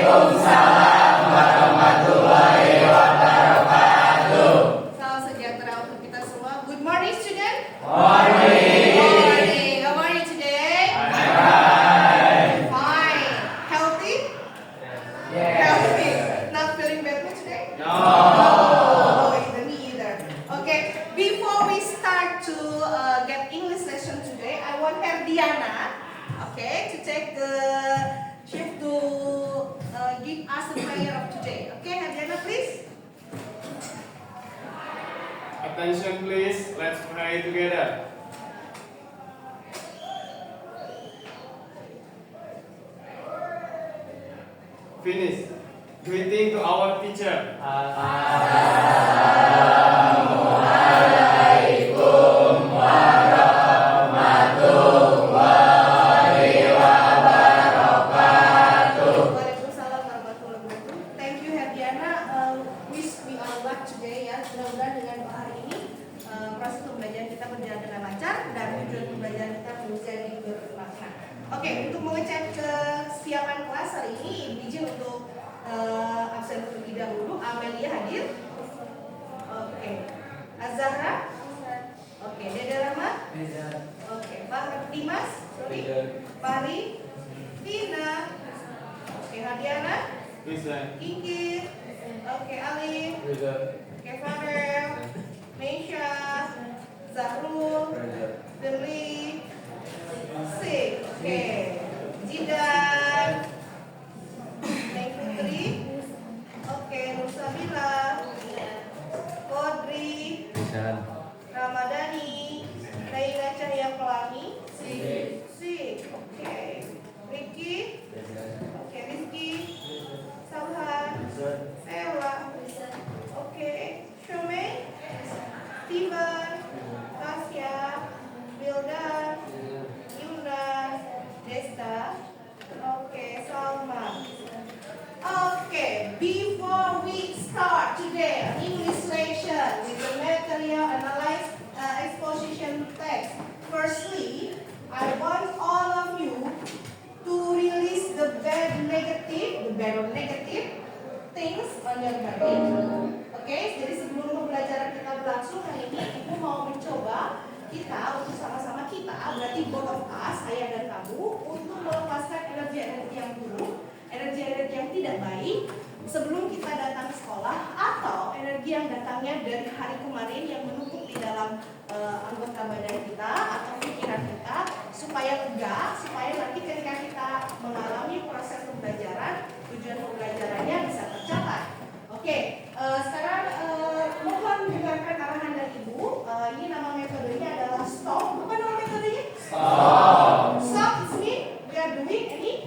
Salam sejahtera untuk kita semua. Good morning, student. Morning. Morning. How are you today? Fine. Fine. Healthy? Yes. Healthy. Not feeling better today? No. Oh, me either. Okay. Before we start to get English lesson today, I want Herdiana, okay, to take the shift to give us the prayer of today. Okay, Herdiana, please. Attention please, let's pray together. Finish. Greeting to our teacher. Waalaikumsalam warahmatullahi wabarakatuh. Thank you Herdiana. Wish we all luck today ya. Mudah-mudahan dengan doa hari ini proses pembelajaran kita berjalan dengan lancar dan tujuan pembelajaran kita menjadi bermakna. Oke, untuk mengecek kesiapan kelas hari ini, izin untuk absen terlebih dahulu. Amelia hadir. Oke. Azahra. Oke. Dede Rama. Oke. Pak Dimas. Sorry. Pari. Tina. Oke. Hadiana. Kiki. Oke. Ali. Oke. Farel. Meisha. Zahrul. Deli. Sik. Oke. Jidan. Neng Putri. Oke. Nursabila. Kodri. Ramadhani. Reina Cahya Pelangi. Sik. Oke. Ricky. Oke. Rizky. Salhan. Sewa. Oke. Shume. Steven. Tasya. Wildan. Yunas. Desta. Oke. Salma. Okay, before we start today an English lesson with the material analyze exposition text, firstly, I want all of you to release the bad or negative things on your brain. Okay, jadi sebelum pembelajaran kita berlangsung hari ini, Ibu mau mencoba kita untuk sama-sama kita, berarti both of us, ayah dan kamu, untuk melepaskan energi-energi yang buruk, energi-energi yang tidak baik sebelum kita datang ke sekolah, atau energi yang datangnya dari hari kemarin yang menumpuk di dalam anggota badan kita atau pikiran kita, supaya lega, supaya nanti ketika kita mengalami proses pembelajaran, tujuan pembelajarannya bisa tercapai. Oke, sekarang mohon dengarkan arahan dari Ibu. Ini nama metodenya adalah stop. Bukan nama metodenya? Stop. Stop is mean we are doing anything.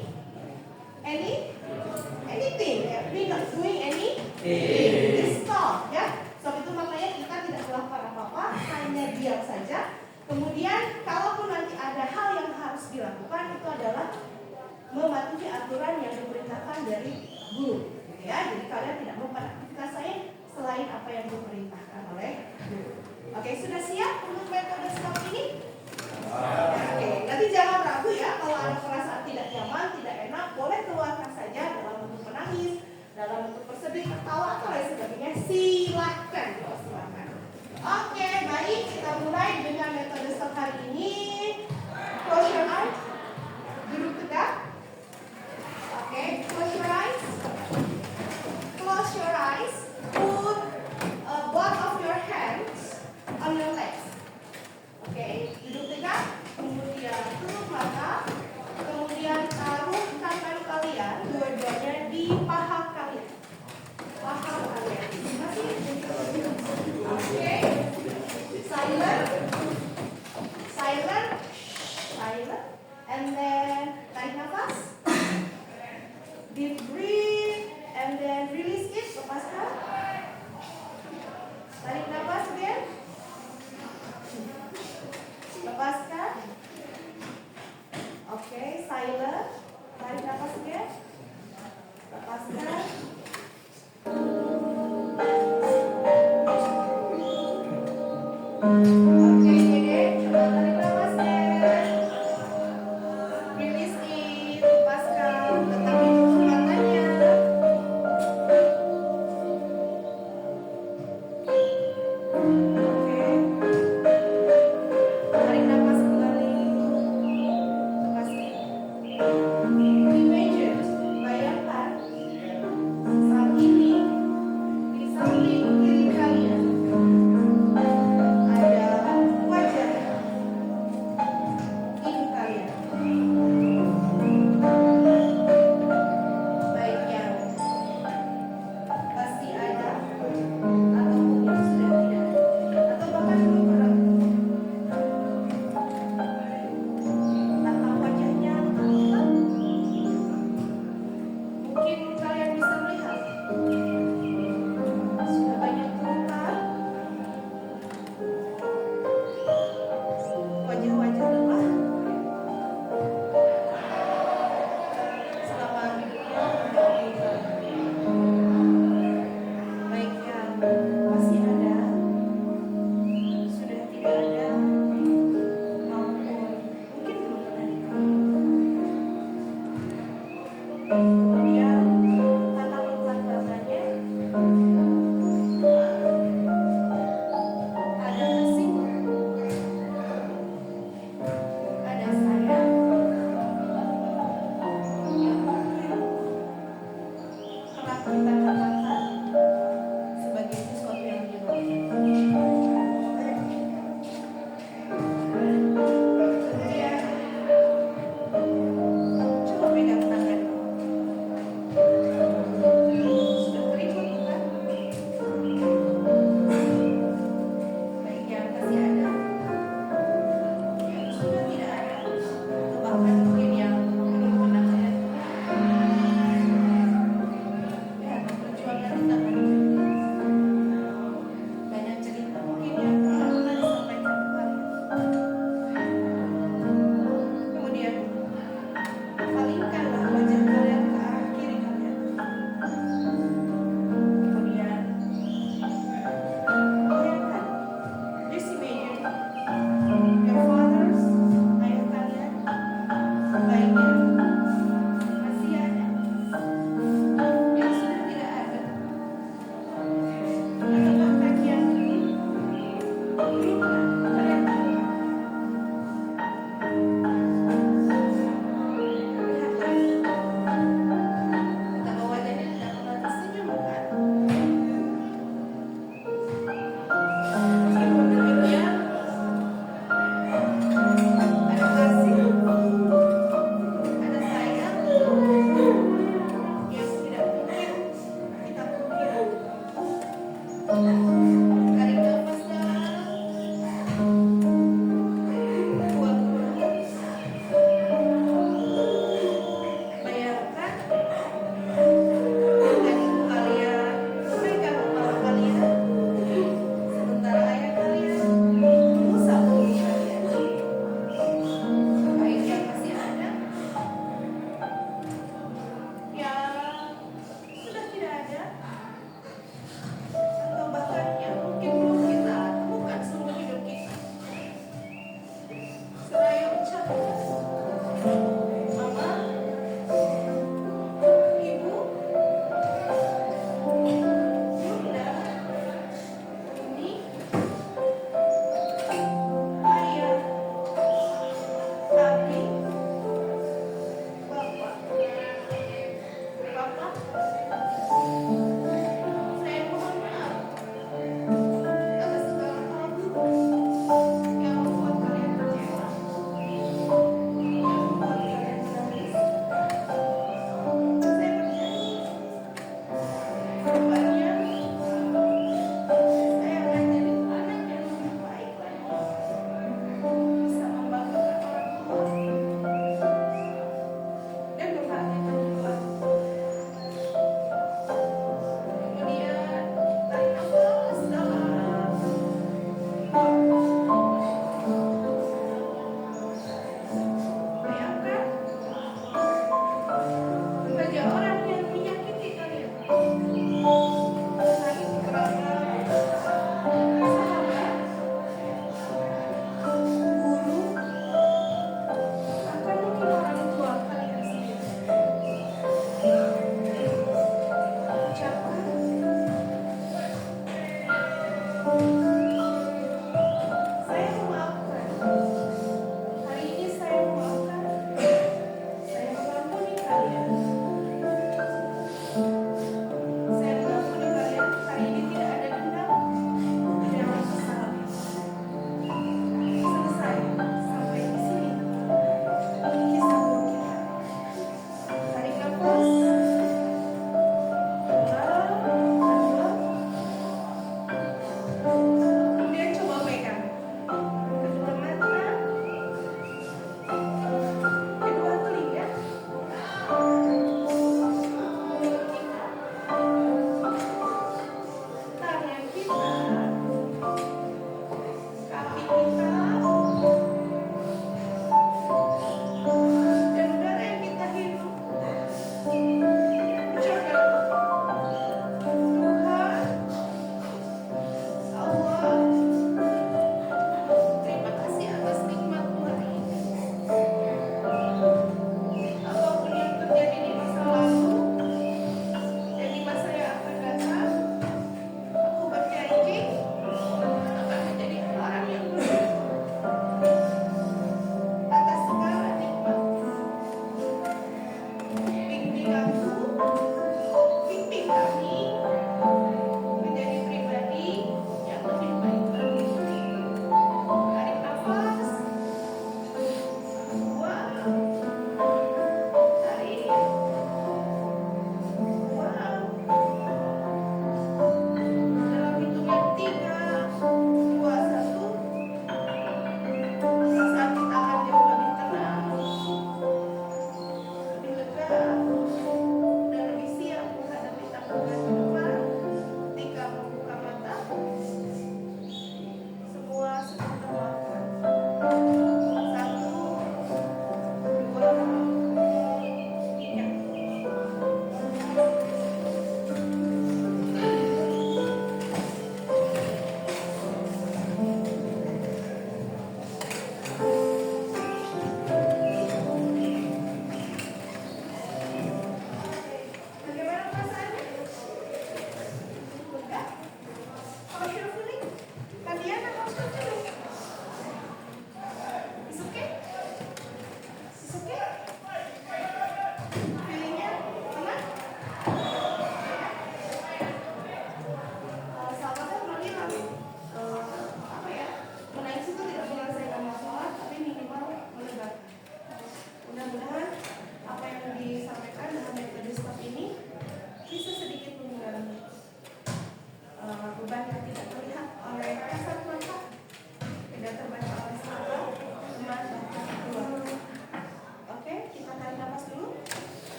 We not doing anything. Stop, ya. Stop itu maknanya kita tidak melakukan apa-apa, hanya diam saja. Kemudian kalaupun nanti ada hal yang harus dilakukan, itu adalah mematuhi aturan yang diperintahkan dari guru. Ya, jadi kalian tidak melakukan aktivitas lain selain apa yang diperintahkan oleh guru. Oke, sudah siap untuk metode stop ini? Oke, nanti jangan ragu ya, kalau ada perasaan tidak nyaman, tidak enak, boleh keluarkan saja dalam bentuk menangis, dalam bentuk bersedih, tertawa atau lain sebagainya. Silakan. Oke, baik, kita mulai dengan metode stop hari ini. Close your eyes. Duduk tegak. Oke, close your eyes. Close your eyes. Put both of your hands on your legs. Oke, duduk tegak. Kemudian tutup mata. Kemudian taruh tangan kalian dua-duanya di paha kalian. Paha kalian. Masih? Oke. Silent. Silent. Silent. And then tarik nafas. Deep breathe. And then release it. Lepaskan. Tarik nafas again. Lepaskan. Oke, silent. Tarik nafas again. Lepaskan. Oke, Dede, coba tarik nafasnya. Release it, lepaskan. Tetap ditutup matanya.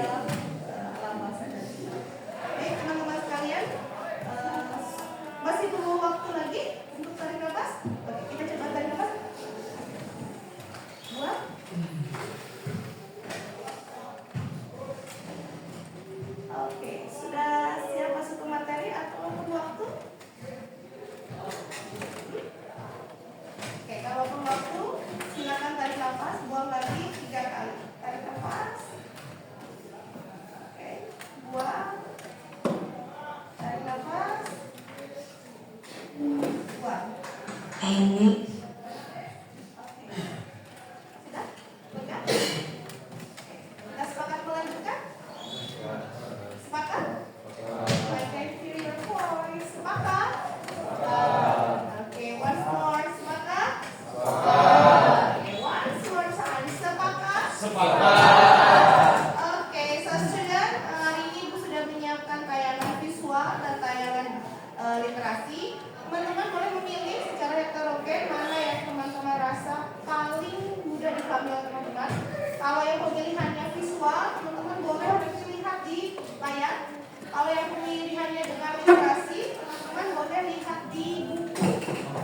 ambil alam bahasa dan seni. Oke, teman-teman sekalian, masih perlu waktu lagi untuk tarik nafas? Oke, kita coba tarik nafas. Buang. Oke, sudah siap masuk ke materi atau perlu waktu? Oke, kalau perlu waktu, silakan tarik nafas, buang lagi 3 kali. Tarik nafas. Oke, buang. Tarik nafas. Buang. Ini Oke. Sudah? Lega? Kita sepakat melanjutkan? Sepakat? I can hear your voice. Sepakat? Oke, once more. Sepakat? Oke, once more time. Sepakat? Oke, so student, hari ini Ibu sudah menyiapkan tayangan visual dan tayangan literasi. Teman-teman boleh memilih secara heterogen mana yang teman-teman rasa paling mudah dipahami oleh teman-teman. Kalau yang pemilihannya visual, teman-teman boleh lihat di layar. Kalau yang pemilihannya dengan literasi, teman-teman boleh lihat di buku.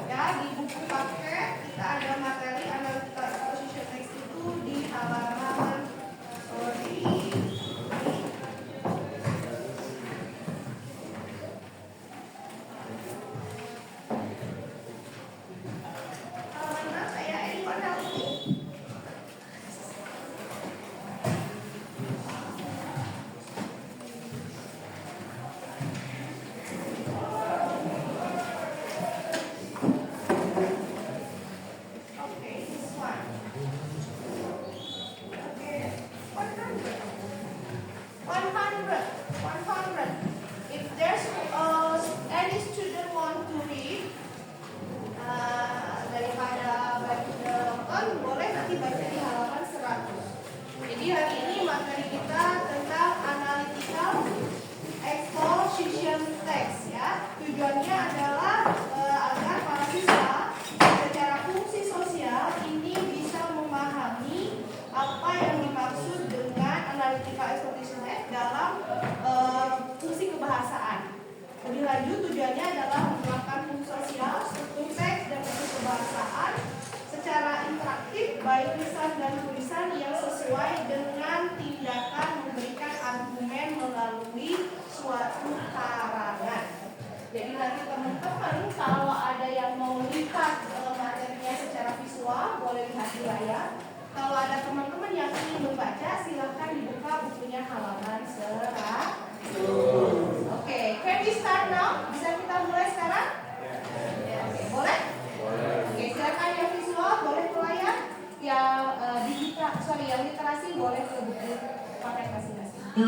Ya, di buku paket kita ada materi analytical exposition text itu di halaman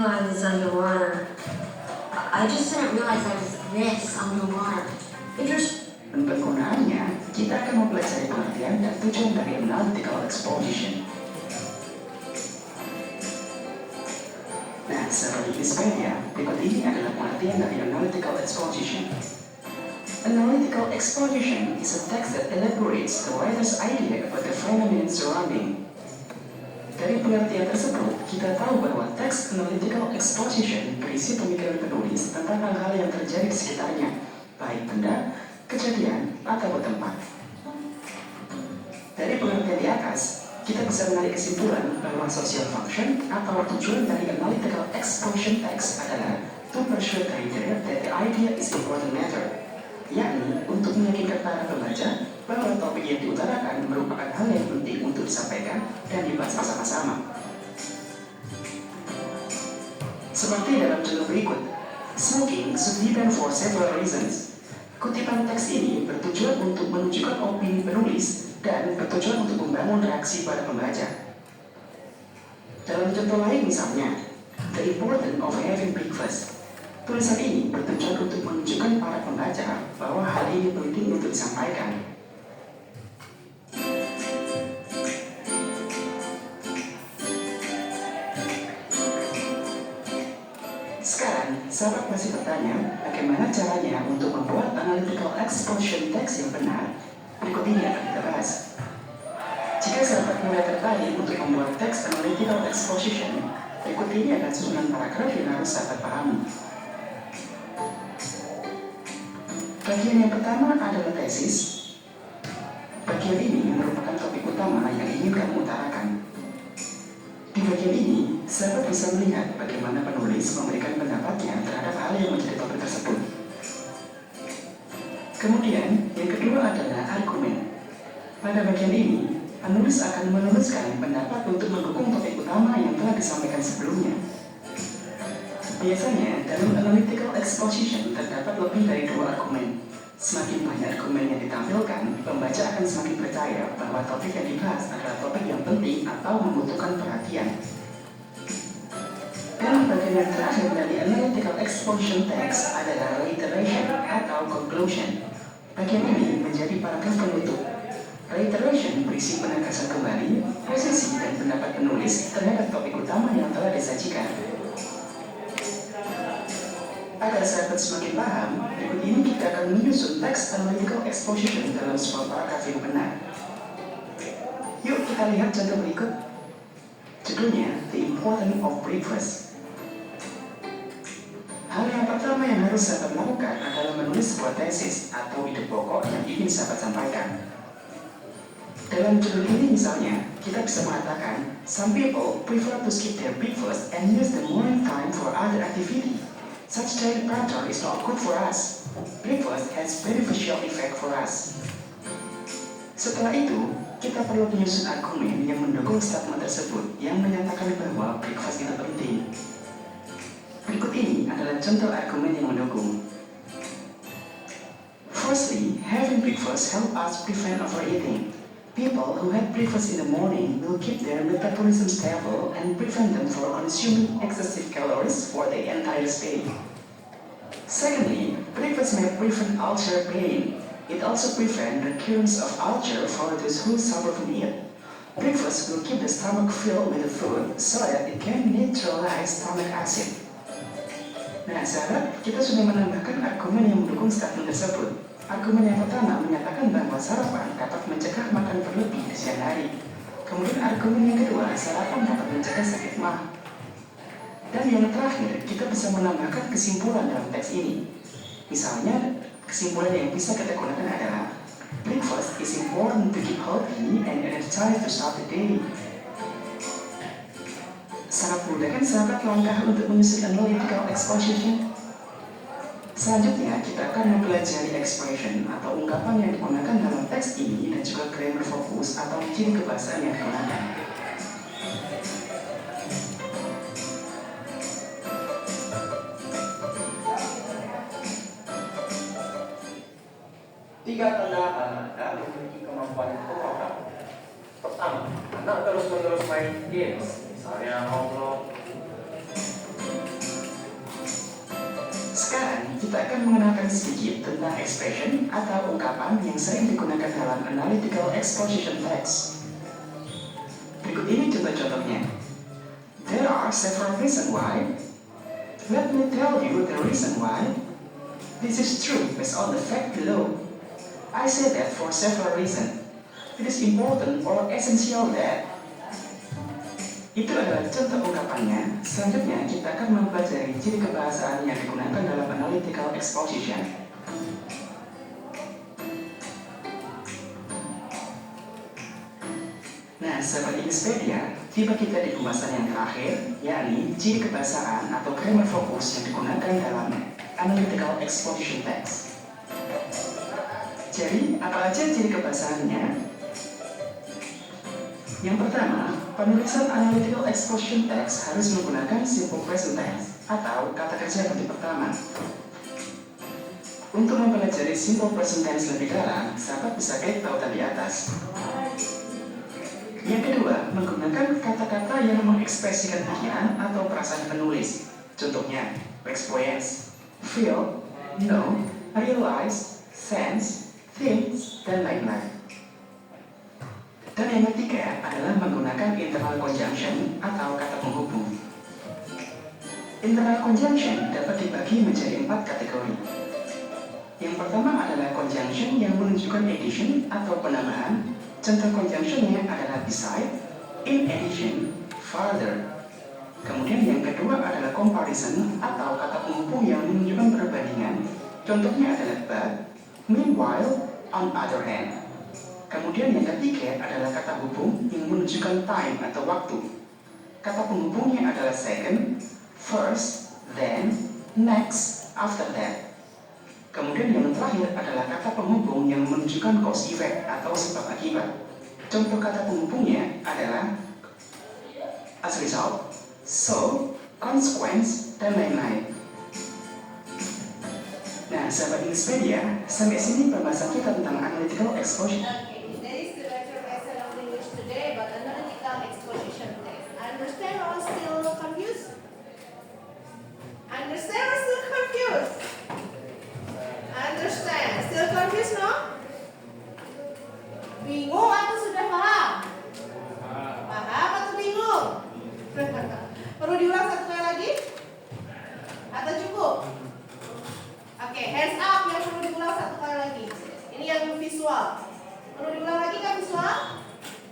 realize it's underwater. I just didn't realize I was this underwater. Interesting. Untuk penggunaannya, kita akan mempelajari pengertian dan tujuan dari analytical exposition. Nah, seperti di Wikipedia, berikut ini adalah pengertian dari analytical exposition. Analytical exposition is a text that elaborates the writer's idea about the phenomenon surrounding. Dari pengertian tersebut, kita tahu bahwa teks analytical exposition berisi pemikiran penulis tentang hal-hal yang terjadi di sekitarnya, baik benda, kejadian, atau tempat. Dari pengertian di atas, kita bisa menarik kesimpulan bahwa social function atau tujuan dari analytical exposition text adalah to persuade the reader that the idea is important matter, yakni untuk meyakinkan para pembaca bahwa topik yang diutarakan merupakan hal yang penting untuk disampaikan dan dibahas bersama-sama. Seperti dalam contoh berikut, smoking should be banned for several reasons. Kutipan teks ini bertujuan untuk menunjukkan opini penulis dan bertujuan untuk membangun reaksi pada pembaca. Dalam contoh lain misalnya, the importance of having breakfast. Tulisan ini bertujuan untuk menunjukkan para pembaca bahwa hal ini penting untuk disampaikan. Sekarang, sahabat masih bertanya, bagaimana caranya untuk membuat analytical exposition text yang benar? Berikut ini akan kita bahas. Jika sahabat mulai tertarik untuk membuat teks analytical exposition, Berikut ini adalah susunan paragraf yang harus sahabat pahami. Bagian yang pertama adalah tesis. Bagian ini merupakan topik utama yang ingin kamu utarakan. Di bagian ini, sahabat bisa melihat bagaimana penulis memberikan pendapatnya terhadap hal yang menjadi topik tersebut. Kemudian, yang kedua adalah argumen. Pada bagian ini, penulis akan menuliskan pendapat untuk mendukung topik utama yang telah disampaikan sebelumnya. Biasanya, dalam analytical exposition terdapat lebih dari 2 argumen. Semakin banyak argumen yang ditampilkan, pembaca akan semakin percaya bahwa topik yang dibahas adalah topik yang penting atau membutuhkan perhatian. Dan bagian yang terakhir dari analytical exposition text adalah reiteration atau conclusion. Bagian ini menjadi paragraf penutup. Reiteration berisi penegasan kembali, posisi dan pendapat penulis terhadap topik utama yang telah disajikan. Agar sahabat semakin paham, berikut ini kita akan menyusun teks analytical exposition dalam sebuah paragraf yang benar. Yuk kita lihat contoh berikut. Judulnya, The Importance of Breakfast. Hal yang pertama yang harus sahabat lakukan adalah menulis sebuah tesis atau ide pokok yang ingin sahabat sampaikan. Dalam judul ini misalnya, kita bisa mengatakan, some people prefer to skip their breakfast and use the morning time for other activity. Such daily pattern is not good for us. Breakfast has beneficial effect for us. Setelah itu, kita perlu menyusun argumen yang mendukung statement tersebut yang menyatakan bahwa breakfast itu penting. Berikut ini adalah contoh argumen yang mendukung. Firstly, having breakfast help us prevent overeating. People who have breakfast in the morning will keep their metabolism stable and prevent them from consuming excessive calories for the entire day. Secondly, breakfast may prevent ulcer pain. It also prevents recurrence of ulcer for those who suffer from it. Breakfast will keep the stomach filled with the food so that it can neutralize stomach acid. Nah, sahabat, kita sudah menambahkan argumen yang mendukung statement tersebut. Argumen yang pertama menyatakan bahwa sarapan dapat mencegah makan berlebih di siang hari. Kemudian argumen yang kedua, sarapan dapat mencegah sakit mah. Dan yang terakhir, kita bisa menambahkan kesimpulan dalam teks ini. Misalnya, kesimpulan yang bisa kita gunakan adalah breakfast is important to keep healthy and energized to start the day. Sangat mudah kan sahabat langkah untuk menyusun analytical exposition? Selanjutnya, kita akan mempelajari expression atau ungkapan yang digunakan dalam teks ini dan juga grammar fokus atau ciri kebahasaan yang digunakan. Tiga tanda anak memiliki kemampuan program. Pertama, anak terus-menerus main games, misalnya ngobrol. Sekarang, kita akan mengenalkan sedikit tentang expression atau ungkapan yang sering digunakan dalam analytical exposition text. Berikut ini contoh-contohnya. There are several reasons why. Let me tell you the reason why. This is true based on the fact below. I say that for several reasons. It is important or essential that. Itu adalah contoh ungkapannya. Selanjutnya, kita akan mempelajari ciri kebahasaan yang digunakan dalam analytical exposition. Nah, sahabat Inkspedia, tiba kita di pembahasan yang terakhir, yakni ciri kebahasaan atau grammar fokus yang digunakan dalam analytical exposition text. Jadi, apa aja ciri kebahasaannya? Yang pertama, penulisan analytical exposition text harus menggunakan simple present tense atau kata kerja bentuk pertama. Untuk mempelajari simple present tense lebih dalam, sahabat bisa klik tautan di atas. Yang kedua, menggunakan kata-kata yang mengekspresikan pikiran atau perasaan penulis. Contohnya, experience, feel, know, realize, sense, think, dan lain-lain. Dan yang ketiga adalah menggunakan internal conjunction atau kata penghubung. Internal conjunction dapat dibagi menjadi 4 kategori. Yang pertama adalah conjunction yang menunjukkan addition atau penambahan. Contoh conjunctionnya adalah beside, in addition, further. Kemudian kedua adalah comparison atau kata penghubung yang menunjukkan perbandingan. Contohnya adalah but, meanwhile, on other hand. Kemudian yang ketiga adalah kata hubung yang menunjukkan time atau waktu. Kata penghubungnya adalah second, first, then, next, after that. Kemudian yang terakhir adalah kata penghubung yang menunjukkan cause effect atau sebab akibat. Contoh kata penghubungnya adalah as result, so, consequence, dan lain-lain. Nah, sahabat Innispedia, sampai sini pembahasan kita tentang analytical exposure. Okay, that is the lecture lesson of English today about analytical exposition test. Understand or still confused? Understand or still confused? Understand. Still confused, no? Bingung atau sudah paham? Paham atau bingung? Perlu diulang satu kali lagi? Atau cukup? Oke, hands up yang perlu diulang satu kali lagi. Ini yang visual. Perlu diulang lagi kan visual?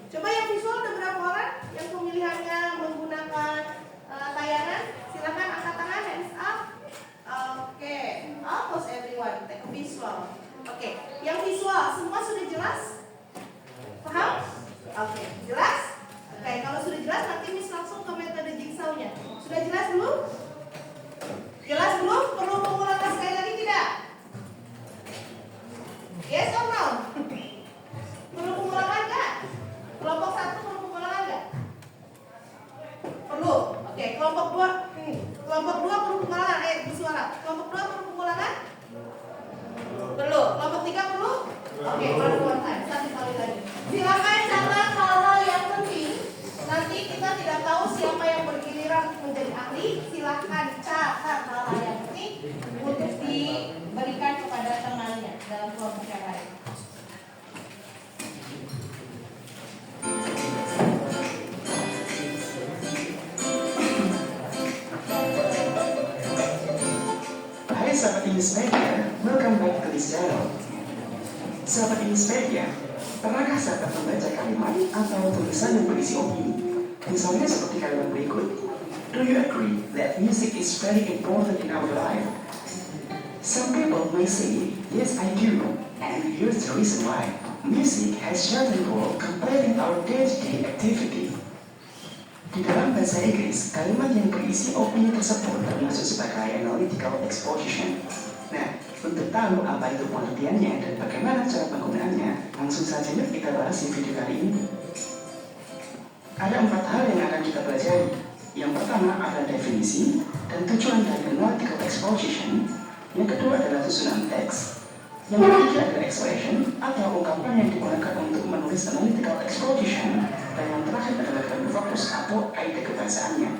Coba yang visual ada berapa orang yang pemilihannya menggunakan tayangan? Silakan angkat tangan, hands up. Oke, almost everyone take visual. Oke, yang visual semua sudah jelas? Paham? Oke, jelas? Oke, kalau sudah jelas nanti Miss langsung ke metode jigsaw-nya. Sudah jelas belum? Jelas belum? Perlu pengulangan sekali lagi tidak? Yes or no? Perlu pengulangan nggak? Kelompok 1 perlu pengulangan nggak? Perlu. Oke, kelompok 2 perlu pengulangan. Bersuara. Kelompok 2 perlu pengulangan? Perlu. Kelompok 3 perlu? Oke, one time. Satu kali lagi. Silakan catat hal-hal yang penting. Nanti kita tidak tahu siapa yang bergiliran menjadi ahli. Silakan catat hal-hal yang penting untuk diberikan kepada temannya dalam kelompok yang lain. Hai sahabat Innispedia, welcome back to this channel. Sahabat Innispedia, pernahkah sahabat membaca kalimat atau tulisan yang berisi opini? Misalnya seperti kalimat berikut. Do you agree that music is very important in our life? Some people may say, yes I do, and here's the reason why. Music has certain role compared with our day-to-day activity. Di dalam bahasa Inggris, kalimat yang berisi opini tersebut termasuk sebagai analytical exposition. Nah, untuk tahu apa itu pengertiannya dan bagaimana cara penggunaannya, langsung saja yuk kita bahas di video kali ini. Ada 4 hal yang akan kita pelajari. Yang pertama adalah definisi dan tujuan dari analytical exposition. Yang kedua adalah susunan teks. Yang ketiga adalah expression atau ungkapan yang digunakan untuk menulis analytical exposition. Dan yang terakhir adalah grammar focus atau ide kebahasaannya.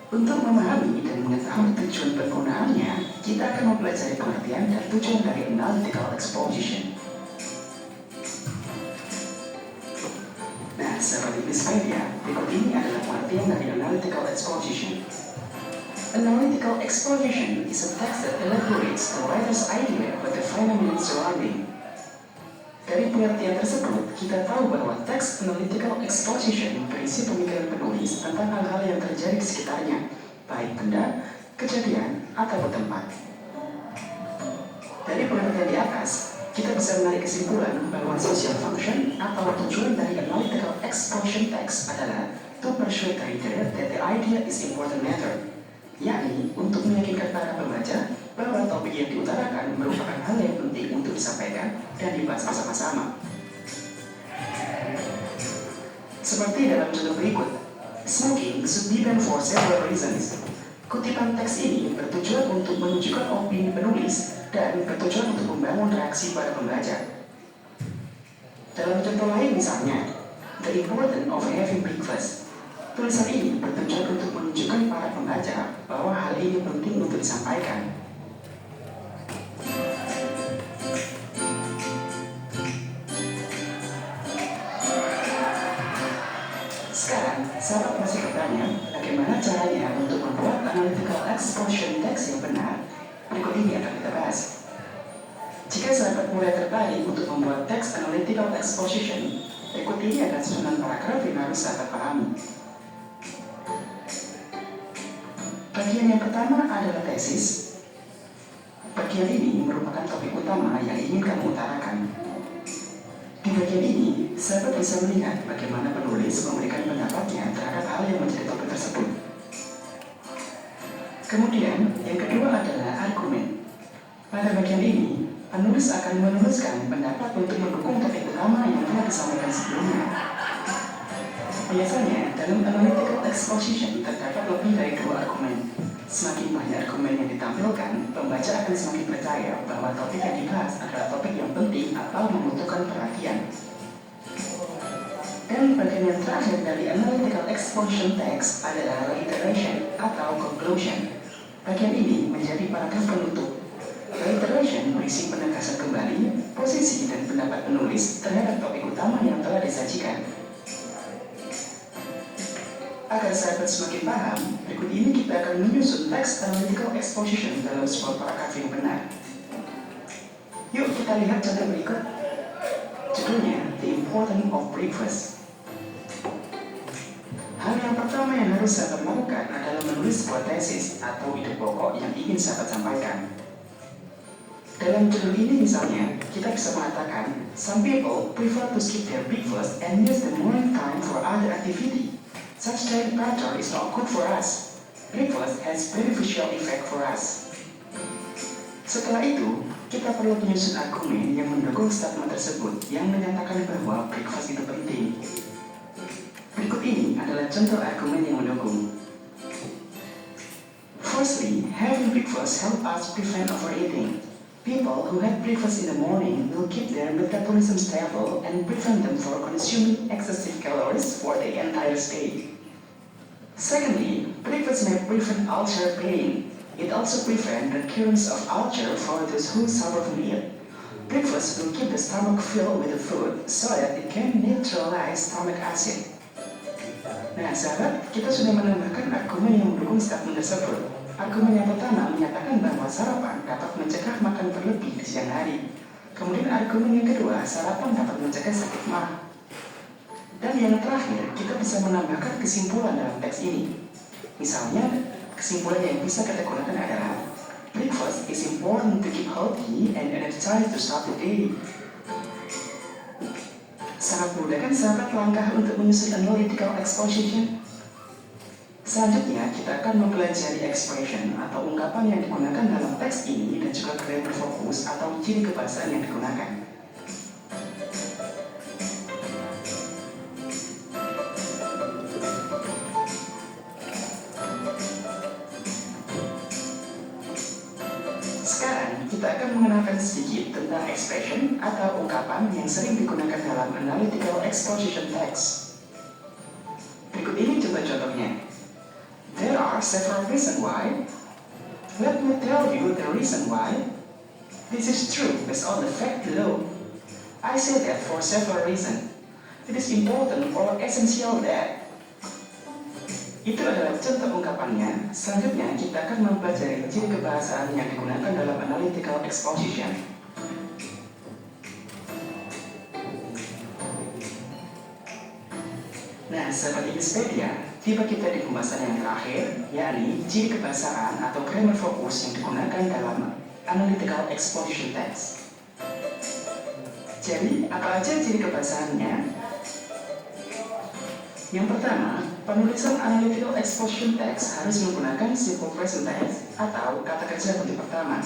Untuk memahami dan mengetahui tujuan penggunaannya, kita akan mempelajari pengertian dan tujuan dari analytical exposition. Nah, sahabat Innispedia, berikut ini adalah pengertian dari analytical exposition. Analytical exposition is a text that elaborates the writer's idea about the phenomenon surrounding. Dari pengertian tersebut, kita tahu bahwa teks analytical exposition berisi pemikiran penulis tentang hal-hal yang terjadi di sekitarnya, baik benda, kejadian, atau tempat. Dari pengertian di atas, kita bisa menarik kesimpulan bahwa social function atau tujuan dari analytical exposition text adalah to persuade the reader that the idea is important matter, yakni untuk meyakinkan para pembaca bahwa topik yang diutarakan merupakan hal yang penting untuk disampaikan dan dibahas bersama-sama. Seperti dalam contoh berikut, smoking should be banned for several reasons. Kutipan teks ini bertujuan untuk menunjukkan opini penulis dan bertujuan untuk membangun reaksi para pembaca. Dalam contoh lain misalnya, the importance of having breakfast. Tulisan ini bertujuan untuk menunjukkan para pembaca bahwa hal ini penting untuk disampaikan. Sekarang, sahabat masih bertanya, bagaimana caranya untuk membuat analytical exposition text yang benar? Berikut ini akan kita bahas. Jika sahabat mulai tertarik untuk membuat teks analytical exposition, berikut ini adalah susunan paragraf yang harus sahabat pahami. Bagian yang pertama adalah tesis. Bagian ini merupakan topik utama yang ingin kamu utarakan. Di bagian ini, sahabat bisa melihat bagaimana penulis memberikan pendapatnya terhadap hal yang menjadi topik tersebut. Kemudian, yang kedua adalah argumen. Pada bagian ini, penulis akan menuliskan pendapat untuk mendukung topik utama yang telah disampaikan sebelumnya. Biasanya, dalam analytical exposition terdapat lebih dari 2 argumen. Semakin banyak argumen yang ditampilkan, pembaca akan semakin percaya bahwa topik yang dibahas adalah topik yang penting atau membutuhkan perhatian. Dan bagian yang terakhir dari analytical exposition text adalah reiteration atau conclusion. Bagian ini menjadi paragraf penutup. Reiteration berisi penegasan kembali, posisi dan pendapat penulis terhadap topik utama yang telah disajikan. Agar sahabat semakin paham, berikut ini kita akan menyusun teks analytical exposition dalam sebuah paragraf yang benar. Yuk kita lihat contoh berikut. Judulnya, The Importance of Breakfast. Hal yang pertama yang harus sahabat lakukan adalah menulis sebuah tesis atau ide pokok yang ingin sahabat sampaikan. Dalam judul ini misalnya, kita bisa mengatakan, some people prefer to skip their breakfast and use the morning time for other activity. Such daily pattern is not good for us. Breakfast has beneficial effect for us. Setelah itu, kita perlu menyusun argumen yang mendukung statement tersebut yang menyatakan bahwa breakfast itu penting. Berikut ini adalah contoh argumen yang mendukung. Firstly, having breakfast help us prevent overeating. People who have breakfast in the morning will keep their metabolism stable and prevent them from consuming excessive calories for the entire day. Secondly, breakfast may prevent ulcer pain. It also prevents the recurrence of ulcer for those who suffer from it. Breakfast will keep the stomach filled with the food so that it can neutralize stomach acid. Nah, sahabat, kita sudah menambahkan argumen yang mendukung statement tersebut. Argumen yang pertama menyatakan bahwa sarapan dapat mencegah makan berlebih di siang hari. Kemudian argumen yang kedua, sarapan dapat mencegah sakit mah. Dan yang terakhir, kita bisa menambahkan kesimpulan dalam teks ini. Misalnya, kesimpulan yang bisa kita gunakan adalah breakfast is important to keep healthy and energized to start the day. Sangat mudah kan sahabat langkah untuk menyusun analytical exposition? Selanjutnya, kita akan mempelajari expression atau ungkapan yang digunakan dalam teks ini dan juga grammar fokus atau ciri kebahasaan yang digunakan. Sekarang, kita akan mengenalkan sedikit tentang expression atau ungkapan yang sering digunakan dalam analytical exposition text. Berikut ini coba contohnya. There are several reasons why. Let me tell you the reason why. This is true based on the fact below. I say that for several reasons. It is important or essential that. Itu adalah contoh ungkapannya. Selanjutnya kita akan mempelajari ciri kebahasaan yang digunakan dalam analytical exposition. Nah, sahabat Inggrispedia, tiba kita di pembahasan yang terakhir, yakni ciri kebahasaan atau grammar fokus yang digunakan dalam analytical exposition text. Jadi, apa aja ciri kebahasaannya? Yang pertama, penulisan analytical exposition text harus menggunakan simple present tense atau kata kerja bentuk pertama.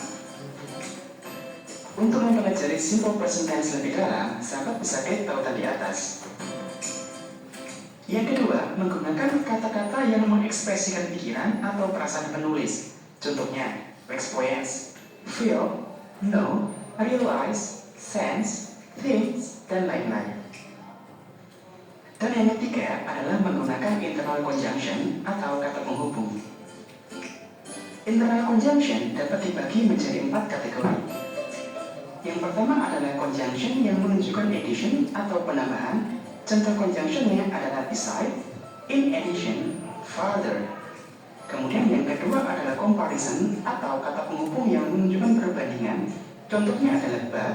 Untuk mempelajari simple present tense lebih dalam, sahabat bisa klik tautan di atas. Yang kedua, menggunakan kata-kata yang mengekspresikan pikiran atau perasaan penulis. Contohnya, experience, feel, know, realize, sense, think, dan lain-lain. Dan yang ketiga adalah menggunakan internal conjunction atau kata penghubung. Internal conjunction dapat dibagi menjadi 4 kategori. Yang pertama adalah conjunction yang menunjukkan addition atau penambahan. Contoh conjunctionnya adalah beside, in addition, further. Kemudian yang kedua adalah comparison atau kata penghubung yang menunjukkan perbandingan. Contohnya adalah but,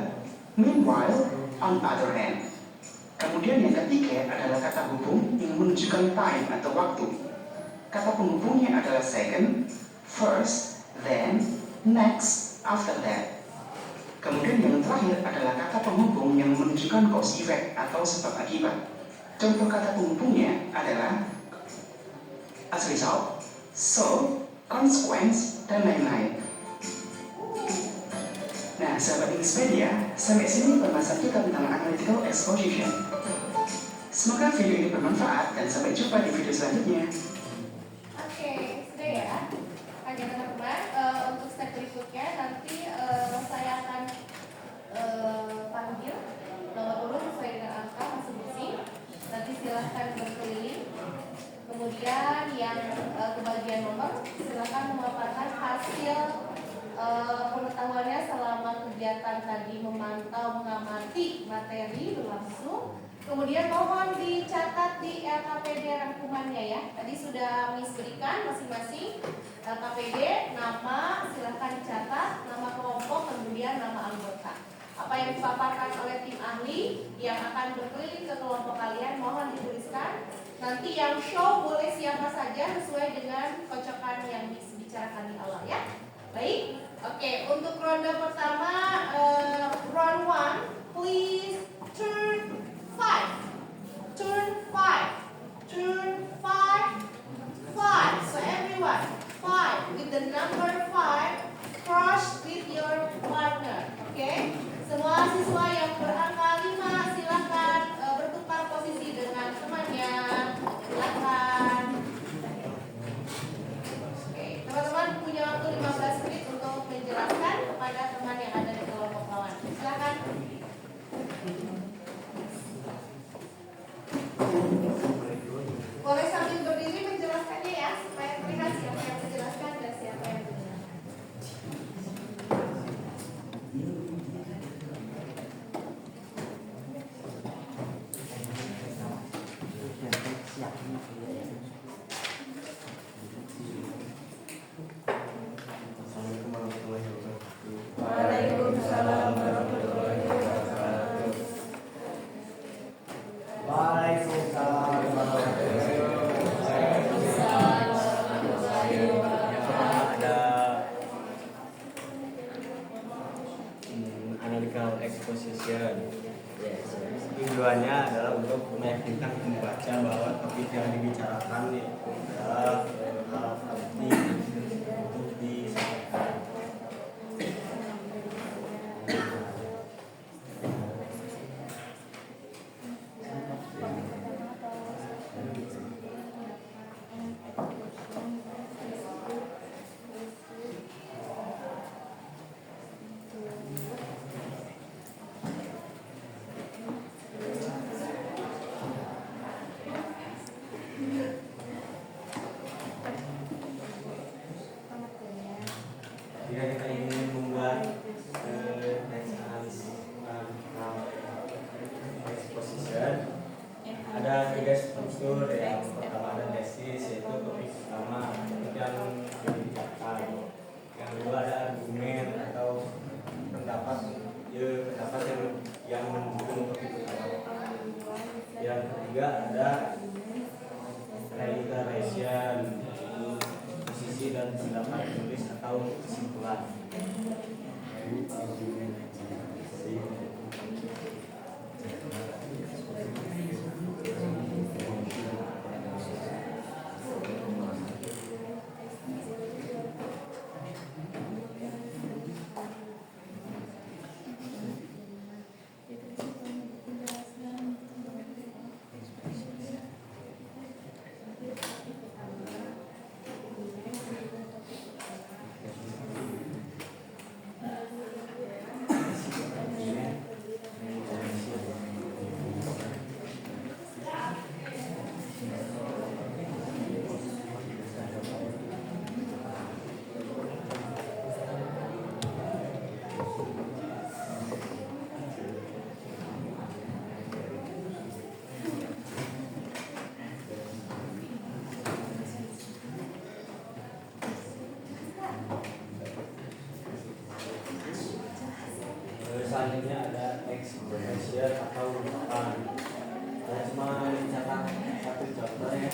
meanwhile, on other hand. Kemudian yang ketiga adalah kata hubung yang menunjukkan time atau waktu. Kata penghubungnya adalah second, First, then, next, after that. Kemudian yang terakhir adalah kata penghubung yang menunjukkan cause effect atau sebab akibat. Contoh kata penghubungnya adalah as result, so, consequence, dan lain-lain. Nah, sahabat Inxpedia, sampai sini pembahasan kita tentang analytical exposition. Semoga video ini bermanfaat dan sampai jumpa di video selanjutnya. Oke, sudah ya. Oke teman-teman, untuk step berikutnya nanti saya akan panggil nomor urut sesuai dengan angka masing-masing. Nanti silahkan berkeliling. Kemudian yang kebagian nomor silahkan memaparkan hasil pengetahuannya selama kegiatan tadi memantau mengamati materi berlangsung. Kemudian mohon dicatat di LKPD rangkumannya ya. Tadi sudah Miss berikan masing-masing LKPD, nama silahkan dicatat, nama kelompok, kemudian nama anggota. Apa yang dipaparkan oleh tim ahli yang akan berkeliling ke kelompok kalian mohon dituliskan. Nanti yang show boleh siapa saja sesuai dengan kocokan yang Miss bicarakan di awal ya. Baik, oke, untuk ronde pertama round 1, please turn 5. Turn 5. Turn 5. 5. So everyone, 5 with the number 5 cross with your partner. Okay? Semua siswa yang berangka 5 silakan bertukar posisi dengan temannya. Silakan. Oke, teman-teman punya waktu 15 menit untuk menjelaskan kepada teman yang ada di kelompok lawan. Silakan. Boleh sambil berdiri menjelaskannya ya, supaya terlihat siapa yang menjelaskan dan siapa yang mendengar. Waalaikumsalam warahmatullahi wabarakatuh. Waalaikumsalam warahmatullahi wabarakatuh. Ada analytical exposition. Tujuannya adalah untuk meyakinkan pembaca bahwa topik yang dibicarakan itu adalah hal penting untuk disampaikan. Jika kita ingin membuat text exposition, ada 3 struktur. Yang pertama ada tesis, yaitu topik pertama yang dibicarakan. Yang kedua ada argumen atau pendapat yang mendukung topik utama. Yang ketiga ada reiteration, posisi dan pendapat tulis atau kesimpulan. Selanjutnya ada expression atau ungkapan. Saya cuma mencatat satu contoh ya.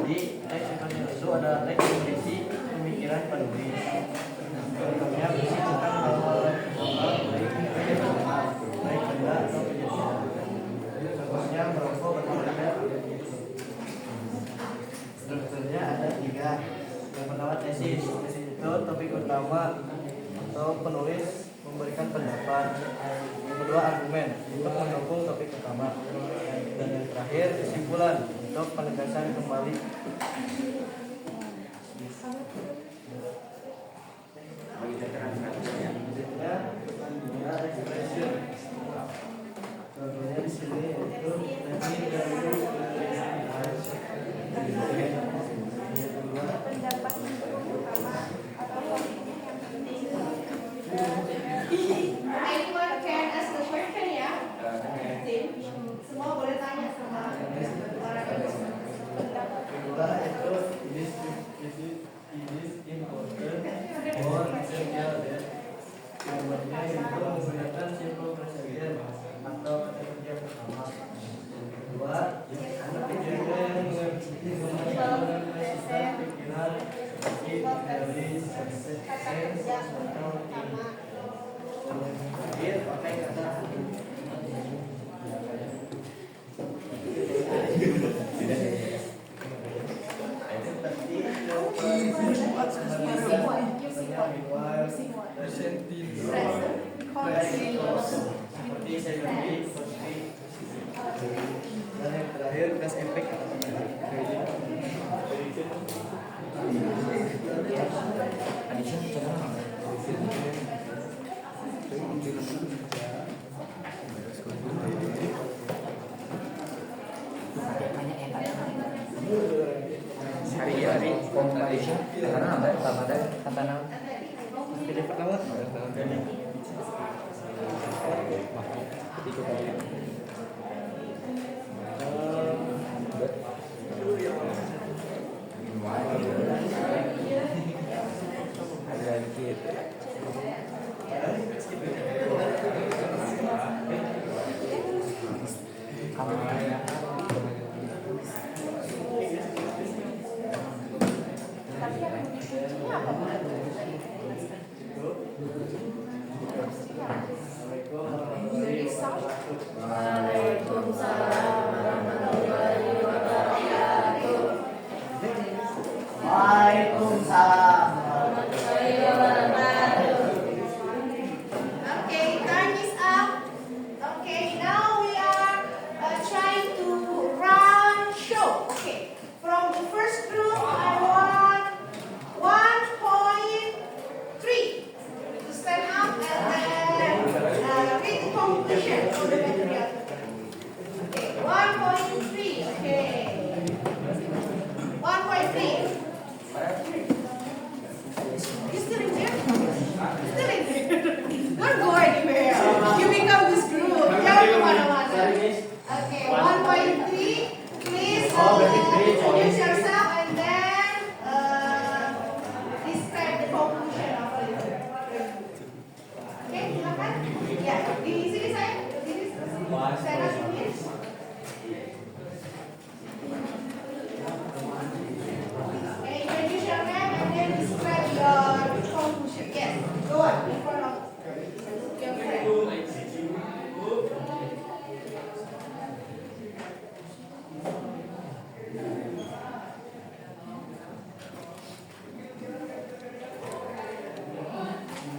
Jadi teks itu ada teks yang berisi pemikiran penulis. Contohnya berisi tentang hal-hal baik benda atau kejadian. Contohnya merokok berbahaya. Strukturnya ada 3. Yang pertama tesis. Tesis itu topik utama atau penulis memberikan pendapat. Yang kedua argumen untuk mendukung topik utama. Dan yang terakhir kesimpulan untuk penegasan kembali. Contohnya di sini itu teknik dari Pendapat utama atau poinnya yang penting. Anyone can ask the question ya? Tim, semua boleh tanya sama orang itu. kedua itu it is important for essential that nomornya itu menggunakan simple present atau kata kerja pertama. Kedua, tujuannya yang menggunakan sistem pikiran seperti dari sense atau Utama. terakhir pakai kata seperti secondary, dan yang terakhir gas efek atau hari-hari compilation karena ada kata nama pilih pertama. Okay, time is up. Okay, now we are trying to run show. Okay, from the first group, I want 1.3 to stand up and then read the conclusion for the material. Okay, 1.3. Okay, 1.3. You still in there? Still in there. Don't go anywhere. You become this group. Jangan kemana-mana. Okay, 1.3. Please introduce yourself and then describe the conclusion of it. Okay, silakan. Ya, di sini saya. Di sini saya sini. Okay, introduce your name and then describe your conclusion. Yes, go on in front of your friend.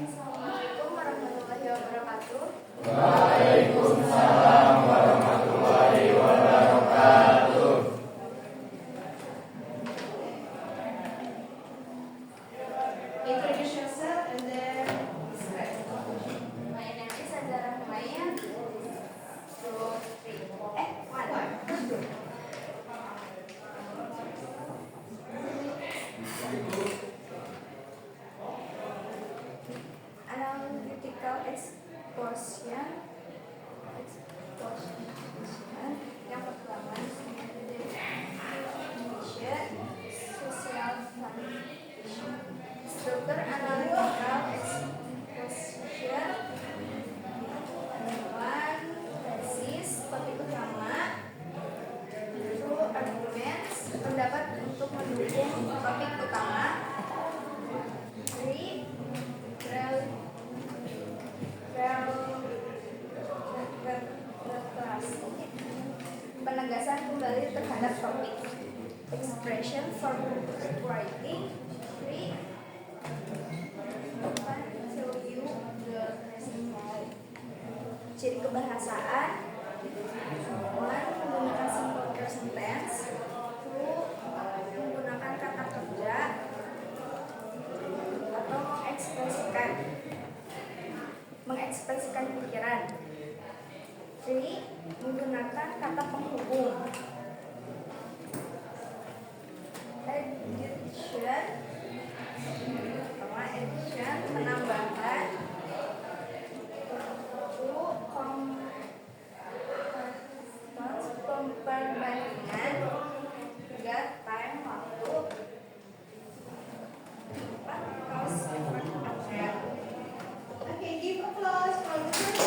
Assalamualaikum warahmatullahi wabarakatuh. analytical exposition. Yang pertama, definition, social function. Struktur analytical exposition. Tesis, topik utama. True arguments, pendapat untuk mendukung topik utama. Penegasan kembali terhadap topik. Expression for writing. 3. Show you the recipe. Ciri kebahasaan. 1. Menggunakan simple present tense. 2. Menggunakan kata kerja atau mengekspresikan pikiran. 3. Menggunakan kata penghubung. Addition, penambahan. 2. Perbandingan. 3. Time, waktu. 4. Cause, effect. Okay, give applause for the first.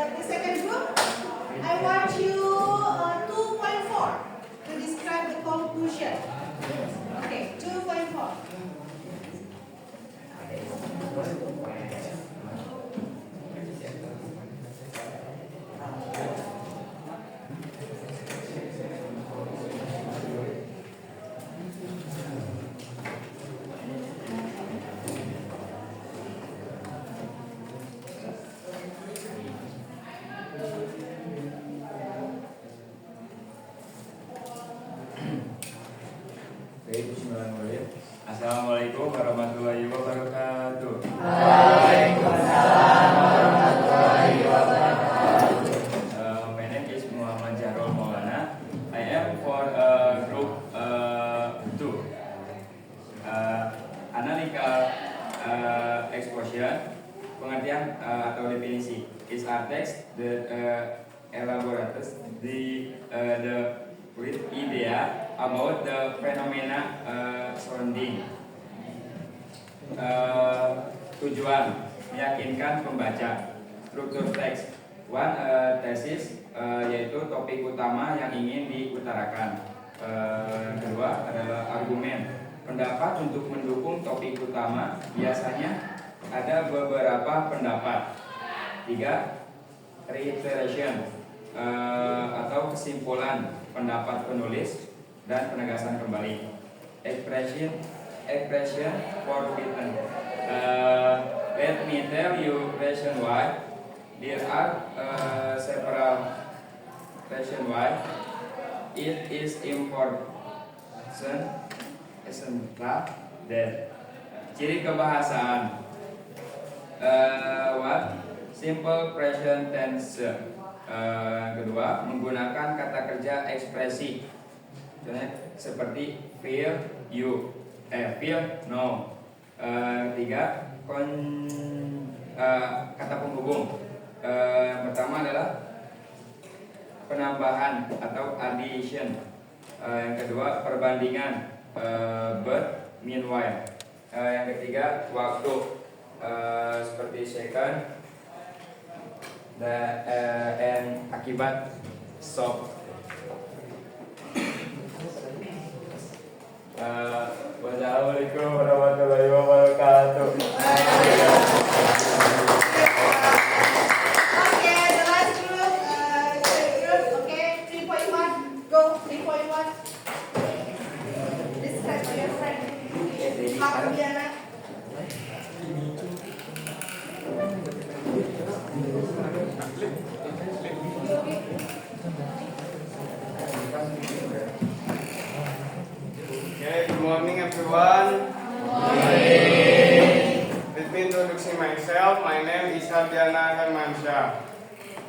The second group, I want you 2.4 to describe the conclusion. Okay, 2.4. Assalamualaikum warahmatullahi wabarakatuh. My name is Muhammad Jahrul Maulana. I am for group 2. Analytical exposition, pengertian atau definisi, is a text that elaborates the idea about the phenomena surrounding. Tujuan meyakinkan pembaca. Struktur teks. 1. Tesis, yaitu topik utama yang ingin diutarakan. Kedua adalah argumen, pendapat untuk mendukung topik utama. Biasanya ada beberapa pendapat. 3. Reiteration, atau kesimpulan pendapat penulis dan penegasan kembali. Expression for written. Let me tell you reason why. There are several reasons why it is important that. Ciri kebahasaan. Simple present tense. Kedua, menggunakan kata kerja ekspresi. Contohnya seperti feel, you, feel, no. 3. Kata penghubung. Pertama adalah penambahan atau addition. Yang kedua, perbandingan, but, meanwhile. Yang ketiga, waktu, seperti second, and akibat, so. Wassalamualaikum warahmatullahi wabarakatuh. Okay, the last group, okay, 3.1, go, 3.1. Describe your friend. Aku Diana. Okay, good morning everyone. Let me introduce myself. My name is Hardiana Hermansyah,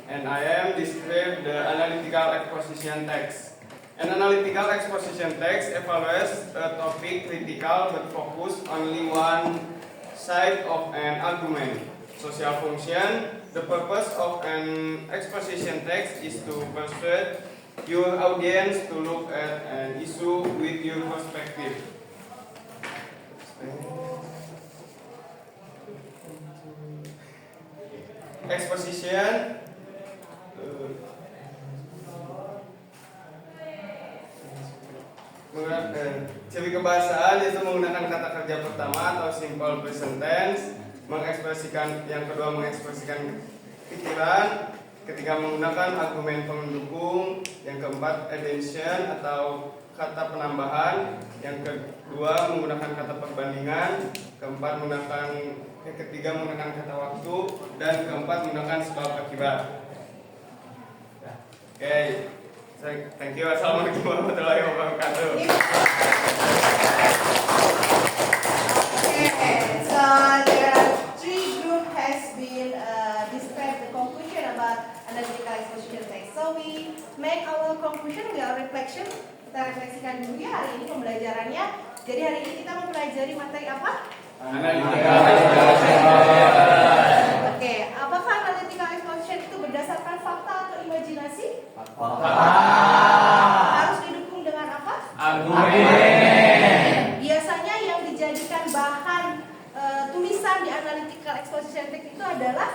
and I am describe the analytical exposition text. An analytical exposition text evaluates a topic critical but focus only one side of an argument. Social function. The purpose of an exposition text is to persuade your audience to look at an issue with your perspective. Exposition. Ciri kebahasaan itu menggunakan kata kerja pertama atau simple present tense, mengekspresikan, yang kedua mengekspresikan pikiran, ketiga menggunakan argumen pendukung, yang keempat addition atau kata penambahan, yang kedua menggunakan kata perbandingan, ketiga menggunakan kata waktu, dan keempat menggunakan sebab akibat. Oke. Thank you. Assalamualaikum warahmatullahi wabarakatuh. Okay, so there are three groups has been described the conclusion about analytical exposition text. So we make our conclusion, we are reflection. Kita refleksikan dulu ya hari ini pembelajarannya. Jadi hari ini kita mempelajari materi apa? Analytical. Oke, apakah analytical exposition itu berdasarkan fakta atau imajinasi? Harus didukung dengan apa? Argumen. Biasanya yang dijadikan bahan tulisan di analytical exposition text itu adalah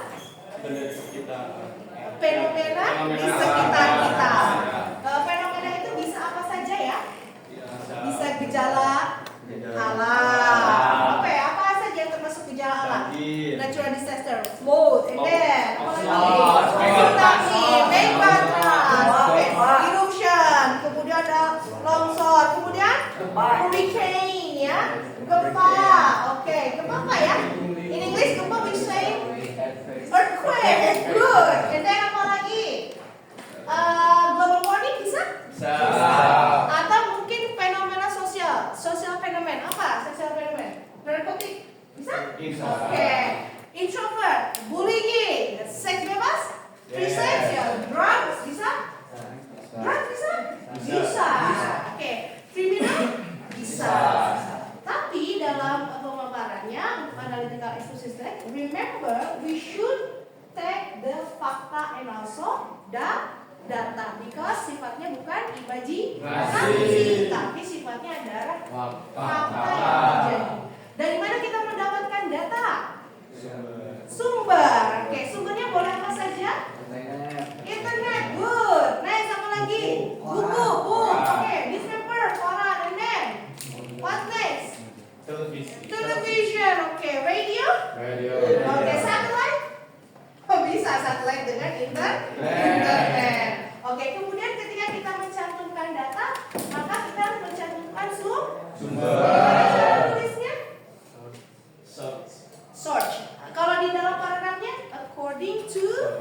fenomena di sekitar kita. Fenomena itu bisa apa saja ya? Bisa gejala alam. Oke, apa saja yang termasuk gejala alam? Natural disaster, flood, and then tsunami, megabatra, eruption, kemudian ada longsor, kemudian hurricane ya, gempa. Oke, gempa apa ya? In English gempa we say earthquake. Good. And then apa lagi? Global warming bisa? Atau mungkin fenomena sosial, social phenomenon. Apa social phenomenon? Narkotik bisa? Oke. Introvert, bullying, seks bebas, free sex, ya, drugs bisa? Drugs bisa? Bisa. Oke. Criminal bisa. Tapi dalam pemaparannya untuk analytical exposition text, remember we should take the fakta and also the data because sifatnya bukan imajinasi, tapi sifatnya adalah fakta yang terjadi. Dari mana kita mendapatkan data? Sumber. Oke, sumbernya boleh apa saja? Internet. Good. Next, apa lagi? Buku. Oke, newspaper, koran, and then what next? Television. Oke, radio. Oke, satellite. Bisa satelit dengan internet. Oke, kemudian ketika kita mencantumkan data, maka kita harus mencantumkan sumber. Tulisnya search. Kalau di dalam paragrafnya according to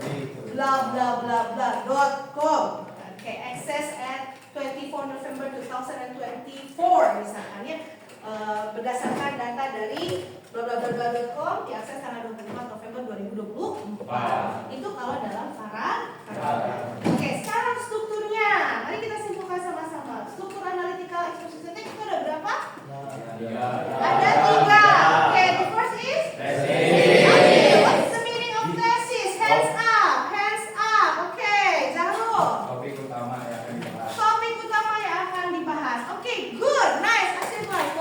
blah blah blah blah.com. Oke, access at 24 November 2024 misalkan ya. Berdasarkan data dari bla.com diakses tanggal 24 November 2024. Itu kalau dalam paragraf. Oke, sekarang strukturnya. Mari kita simpulkan sama-sama. Struktur analytical exposition text itu ada berapa? Ada 3. Oke, the first is thesis. What is the meaning of thesis? Hands up. Oke, Zahro. Topik utama yang akan dibahas. Topik utama yang akan dibahas. Oke, good, nice. Asyik baik.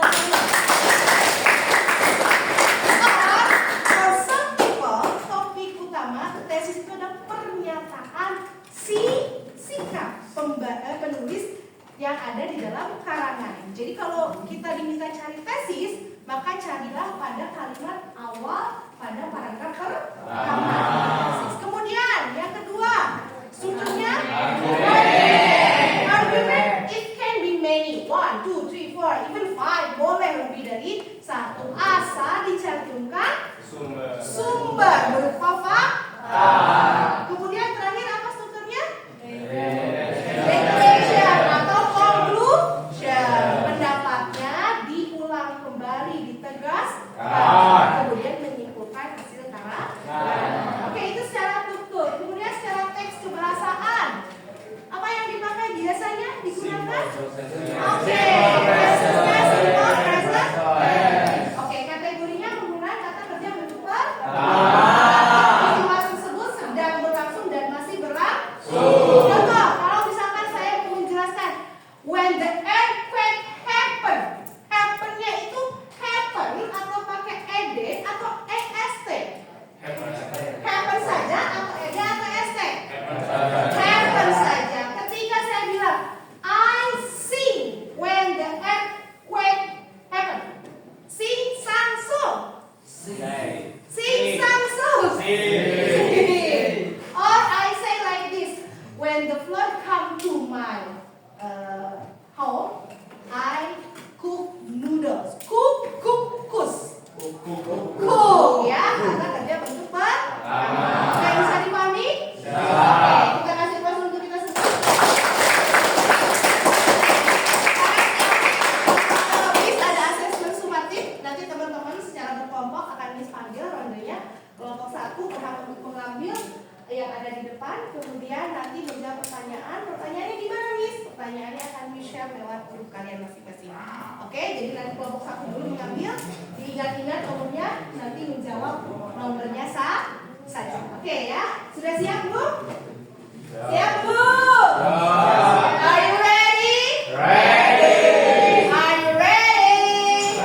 For some people, topik utama tesis itu adalah pernyataan sikap penulis yang ada di dalam karangan. Jadi kalau kita diminta cari tesis, maka carilah pada kalimat awal pada paragraf pertama tesis. Kemudian yang kedua, strukturnya argument. It can be many, 1, 2, 3, 4, even 5, boleh lebih dari satu, asal dicantumkan sumber berupa fakta. Kemudian terakhir apa strukturnya? Declaration atau conclusion. Pendapatnya diulang kembali, ditegaskan, kemudian menyimpulkan hasil karangan. Oke, itu secara struktur. Kemudian secara teks kebahasaan. Apa yang dipakai biasanya digunakan? Sing sang song. Or I say like this, when the flood come to my home, I cook noodles. Cook, ya, karena kerja bentuk pertama. Bisa dipahami? Oke, kita kasih pas untuk kita semua. Miss ada assessment sumatif, nanti teman-teman secara berkelompok akan Miss panggil rondenya. Kelompok 1 berhak untuk mengambil yang ada di depan, kemudian nanti menjawab pertanyaan. Pertanyaannya gimana, Miss? Pertanyaannya akan Miss share lewat grup kalian masing-masing. Oke, jadi nanti kelompok 1 dulu mengambil, diingat-ingat nomornya, nanti menjawab nomornya saja. Oke ya, sudah siap Bu? Siap Bu? Are you ready? Are you ready?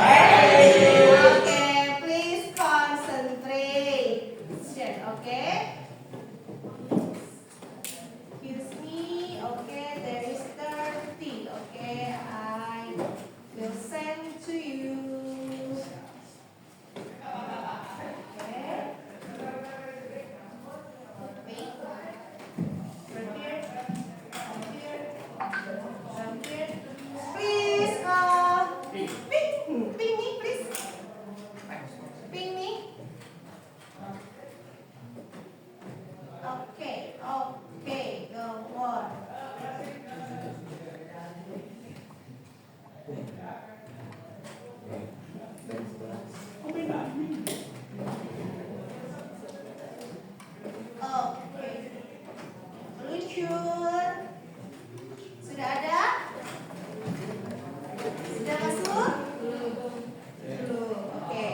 Okay, please concentrate. Okay. Excuse me. Okay, there is 30. Okay, I will send to you. Okay. Wait. Right here. Please, ping me, please. Ping me. Okay, go on. Oke. Meluncur. Sudah ada? Sudah masuk? Belum. Oke.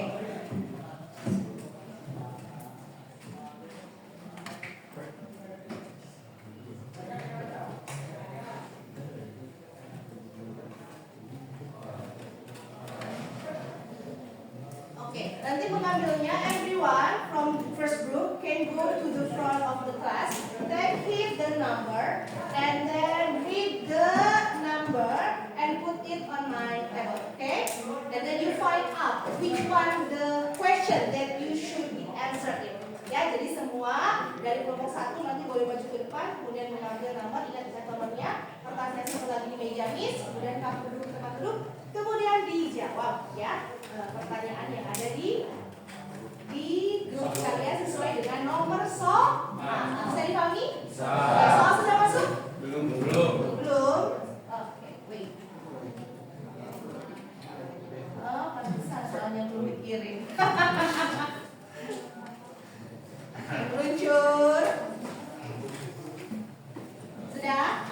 Oke, nanti pengambilnya everyone from first group can go to the front of the class, then hit the number, and then read the number and put it on my table, okay? And then you find out which one the question that you should be answered in. Ya, jadi semua dari kelompok 1 nanti boleh maju ke depan, kemudian mengambil nomor, ingat nomornya, pertanyaan satu lagi di meja Miss, kemudian kamu duduk di tempat duduk, kemudian dijawab ya pertanyaan yang ada di grup kalian sesuai dengan nomor soal. Bisa dipahami? Soal sudah masuk? Belum. Oke, wait. Oh, pantesan soalnya belum dikirim. Meluncur. Sudah?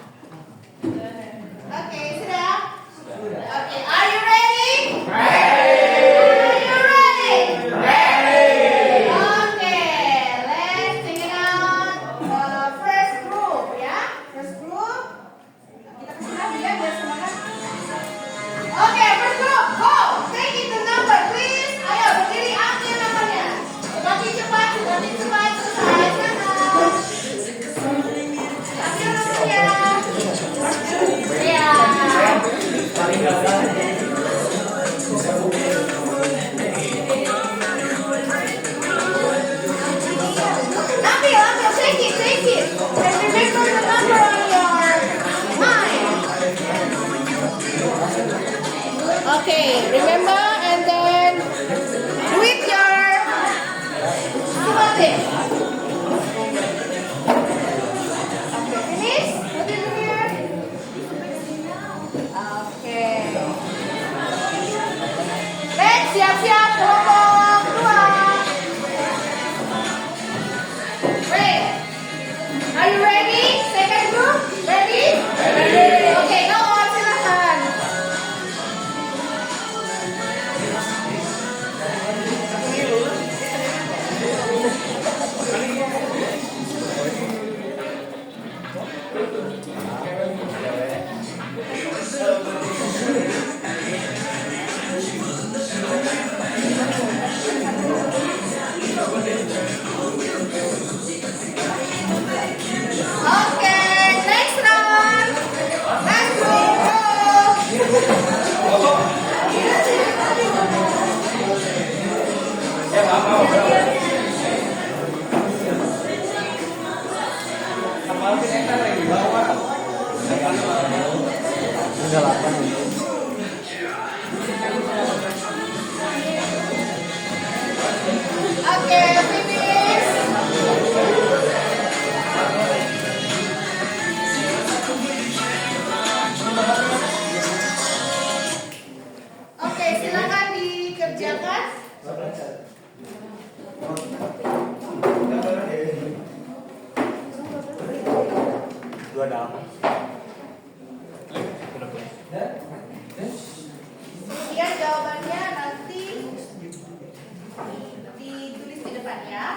Oke, sudah? Oke, are you ready? Are you ready? Oke, let's take it out. First group ya. First group. Kita kasih lagi ya biar semangat. Oke, first group. Go. Take it the number, please. Ayo berdiri ambil namanya. Semakin cepat, semakin cepat. Selesai. Ambil nomornya. Ya. Ambil, take it. And remember the number on your mind. Okay, remember and then with your sumatif. Okay, finish? Put it here. Okay. Baik, siap-siap kelompok 2. Wait. Are you ready? Second group? Ready? Okay, go on, silakan. Oke, finish. Oke, silakan dikerjakan. Dua dalam. Kemudian jawabannya nanti ditulis di depan ya.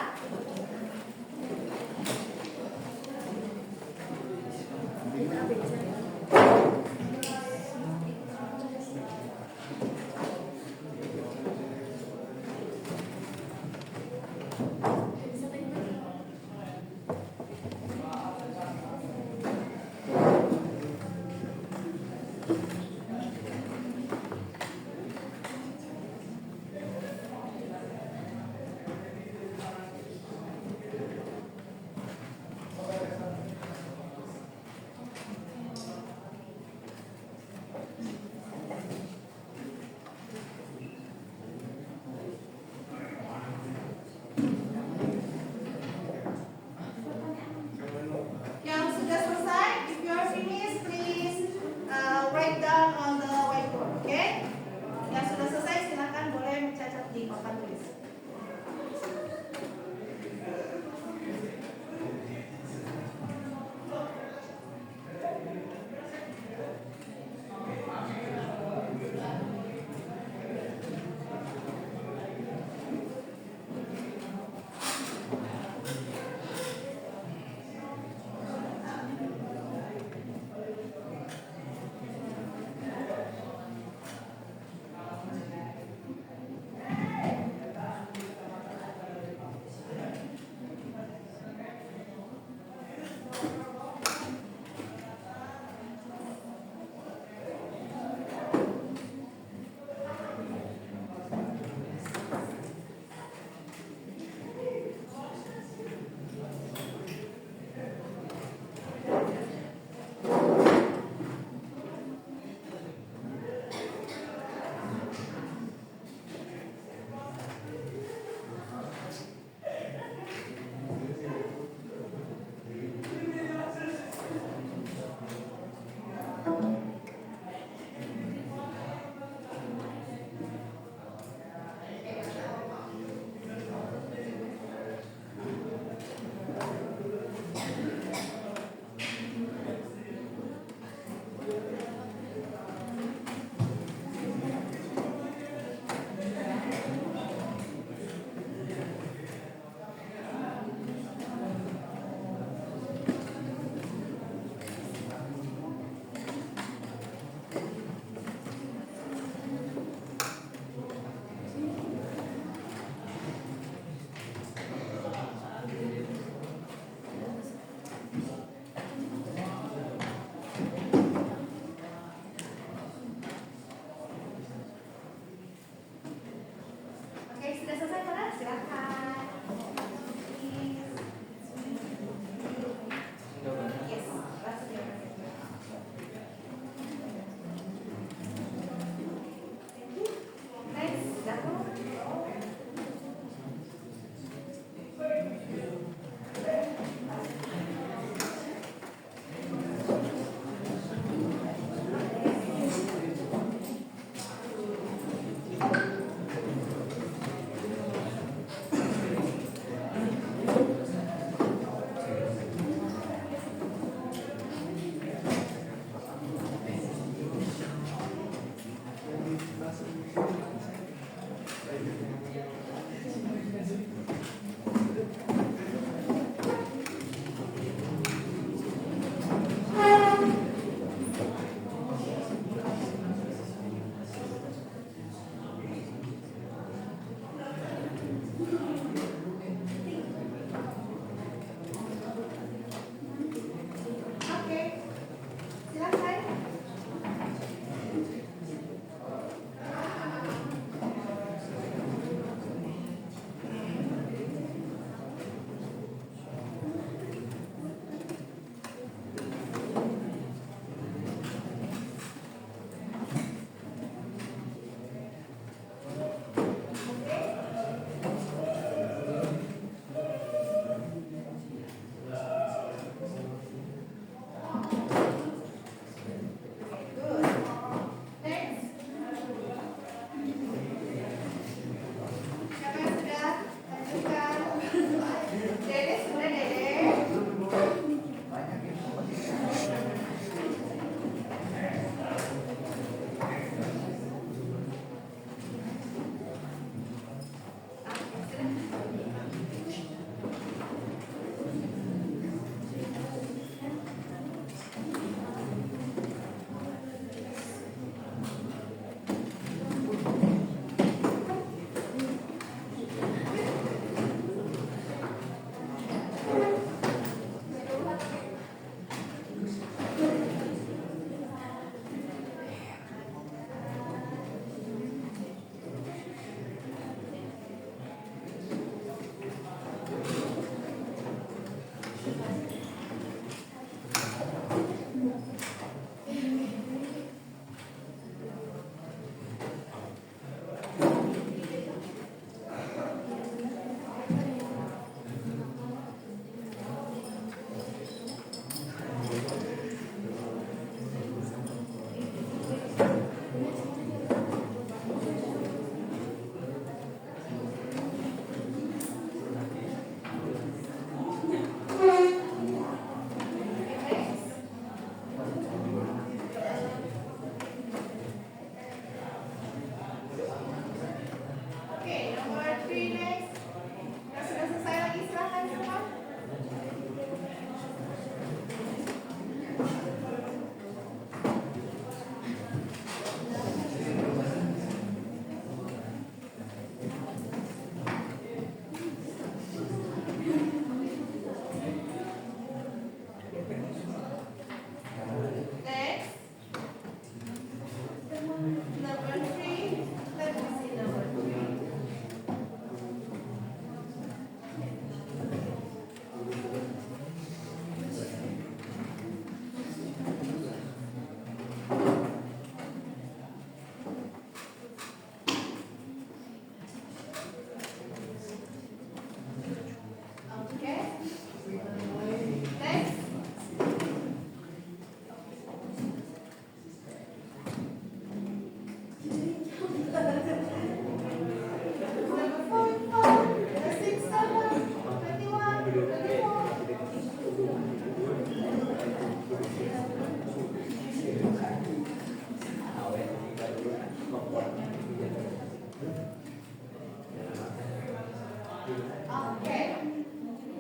Oke.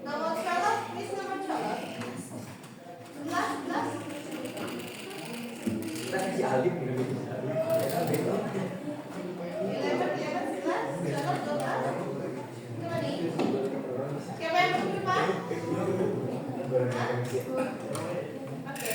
Nomor 12, please nomor 12. 11. Kita kasih alif gitu. 11. Coba nih. Siapa yang belum depan? Oke.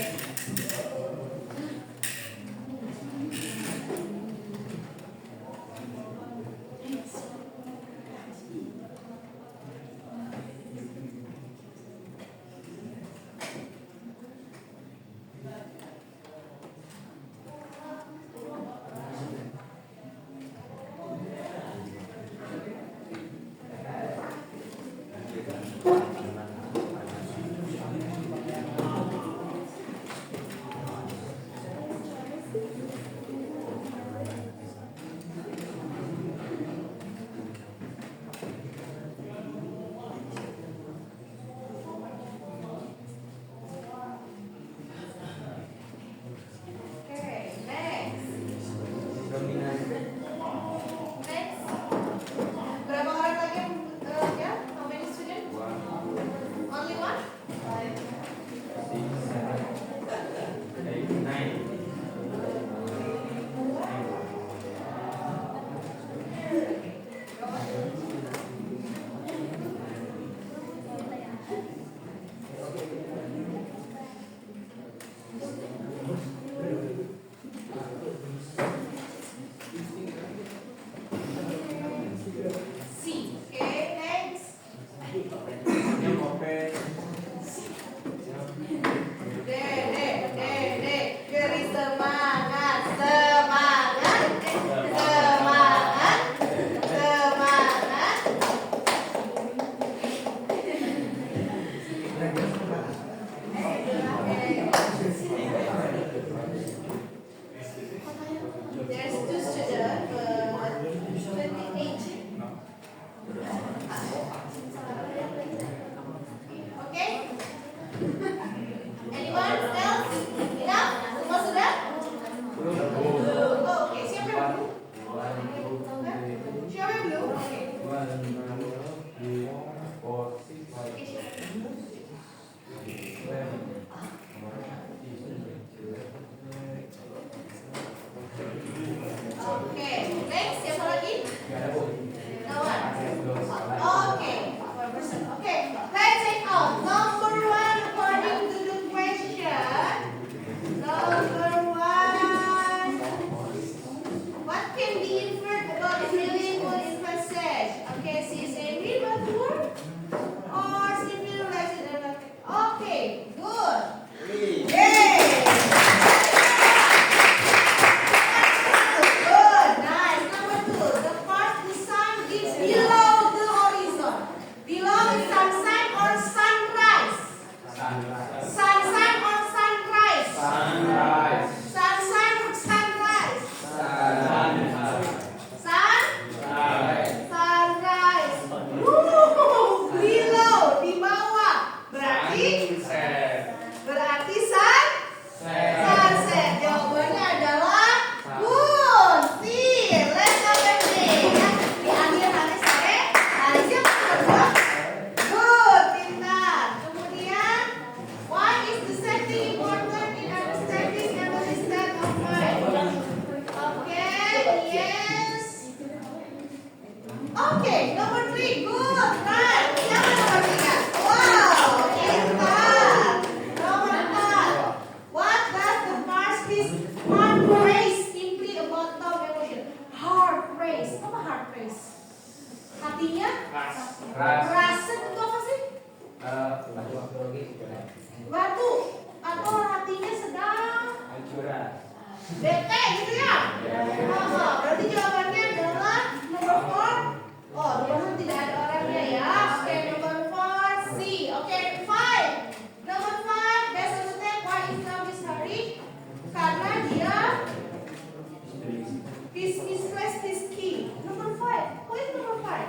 This misplaced this key. Number 5. Who is number 5?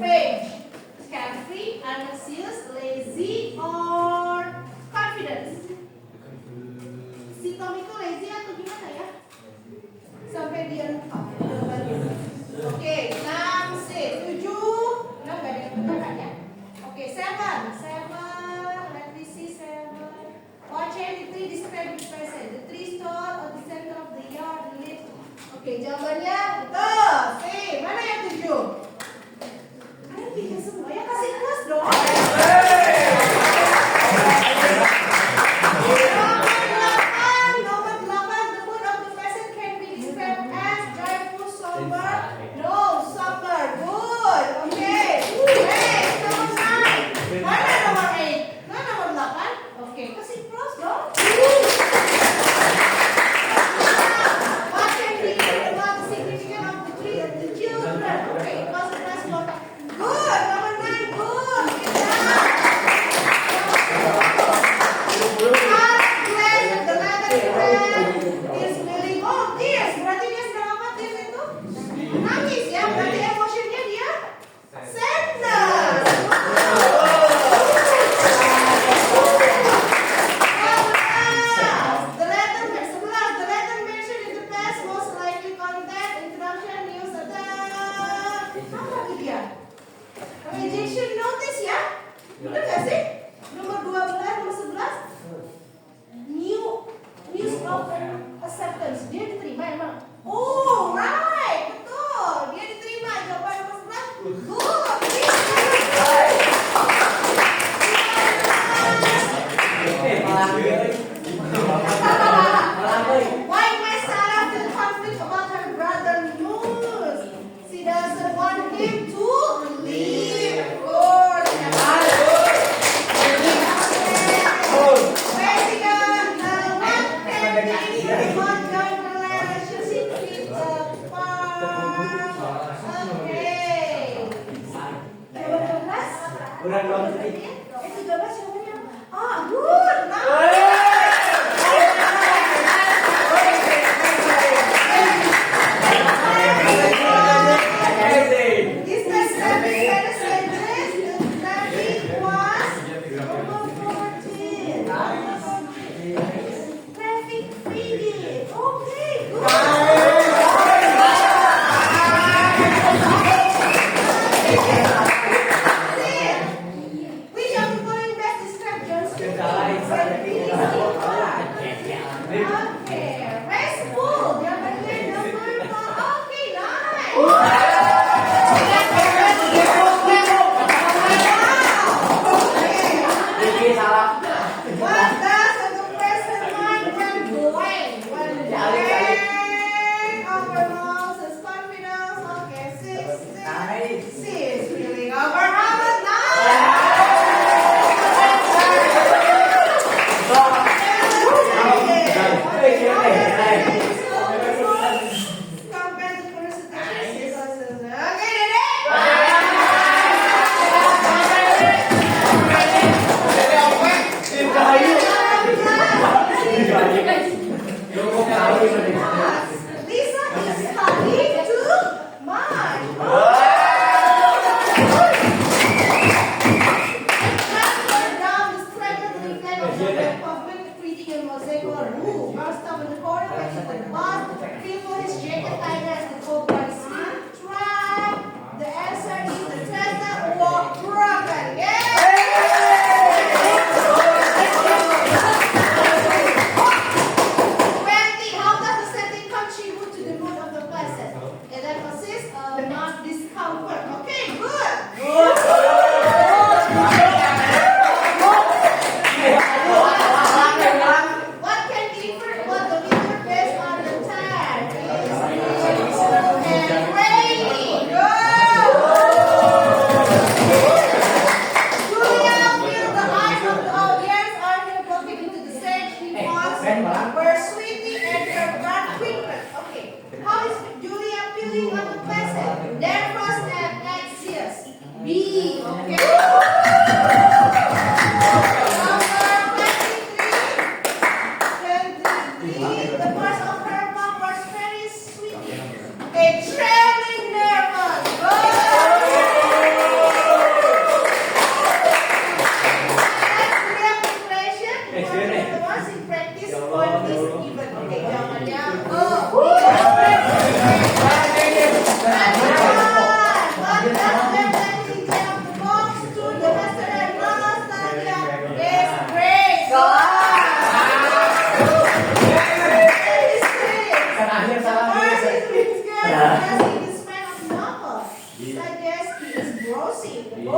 Strange. Carefree, anxious, lazy, or confident? Si Tom itu lazy atau gimana ya? Sampai dia lupa jawabannya. Oke, 6 C, 7. Nah, nggak ada yang benar kan ya? Oke, 7. Let me see 7. Watch the tree describe the present. The tree stood at the center of the yard. Oke, jawabannya betul. C, mana yang 7? Kalian pikir semua ya, kasih plus dong. Nomor 8, the mood of the present can be described as joyful, somber. No, somber. Good. Oke. Next, nomor 9. Mana nomor 8? Nah, nomor 8. Oke, kasih plus dong. What can be about the significance of the tree of the children? Oke, it was a nice one. Good. Nomor 9. Good. Good job. The letter is really. Oh, tears. Berarti dia sedang apa? Tears itu? Nangis ya. Berarti emosinya dia sadness. The letter 11. The letter mentioned in the past most likely content introduction news atau apa lagi dia? Rejection notice ya? Bener gak sih? Nomor 12, nomor 11. News of acceptance. Dia diterima emang. Oh, right. Betul. Dia diterima. Jawaban nomor 11. Good. Why my Sarah feel conflict about her brother News? She doesn't want him to leave. Of course. Kurang dong. 13 jawabannya. Ah, good. Is the service address the traffic was number 14. Traffic freedom. Okay, good. Which of the following best describe John's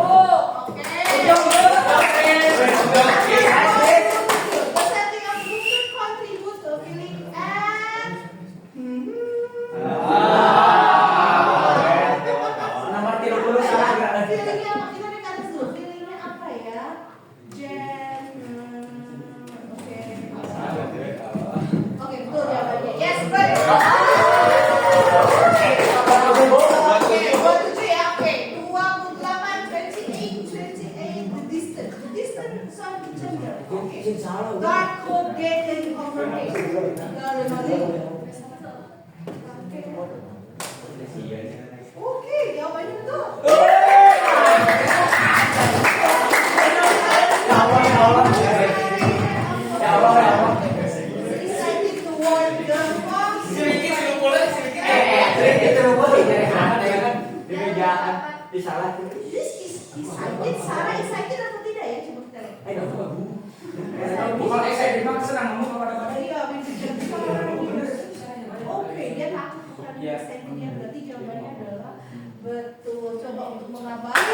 Oke. The setting of group should contribute to feeling and Nomor 30 salah enggak? feelingnya apa? Kita ada kata dulu. Feelingnya apa ya? Oke. Oke, betul jawabannya. Yes, good. Oke, 27 ya. Oke, 28, 28, the distance. The distance soal gender. Oke. Dark cold day dari overday. Oke, jawabannya betul. Excited to warn the fox. This is excited. Sarah excited atau tidak ya? Coba kita lihat. Bukan excited, memang senang ngomong kepada Iya, oke, dia takut bukan excited-nya, berarti jawabannya adalah betul. Coba untuk mengabari.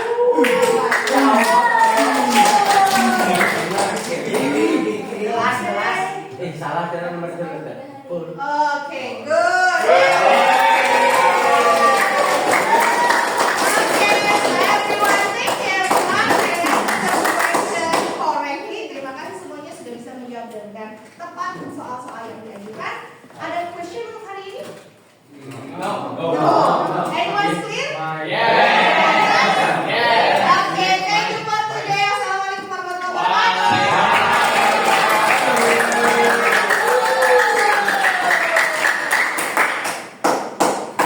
Salah dengan nomor 2. Oke, good. Everyone, thank you everyone. Question correctly. Terima kasih semuanya sudah bisa menjawab dengan tepat soal-soal yang diajukan. Ada question untuk hari ini? No. Anyone clear?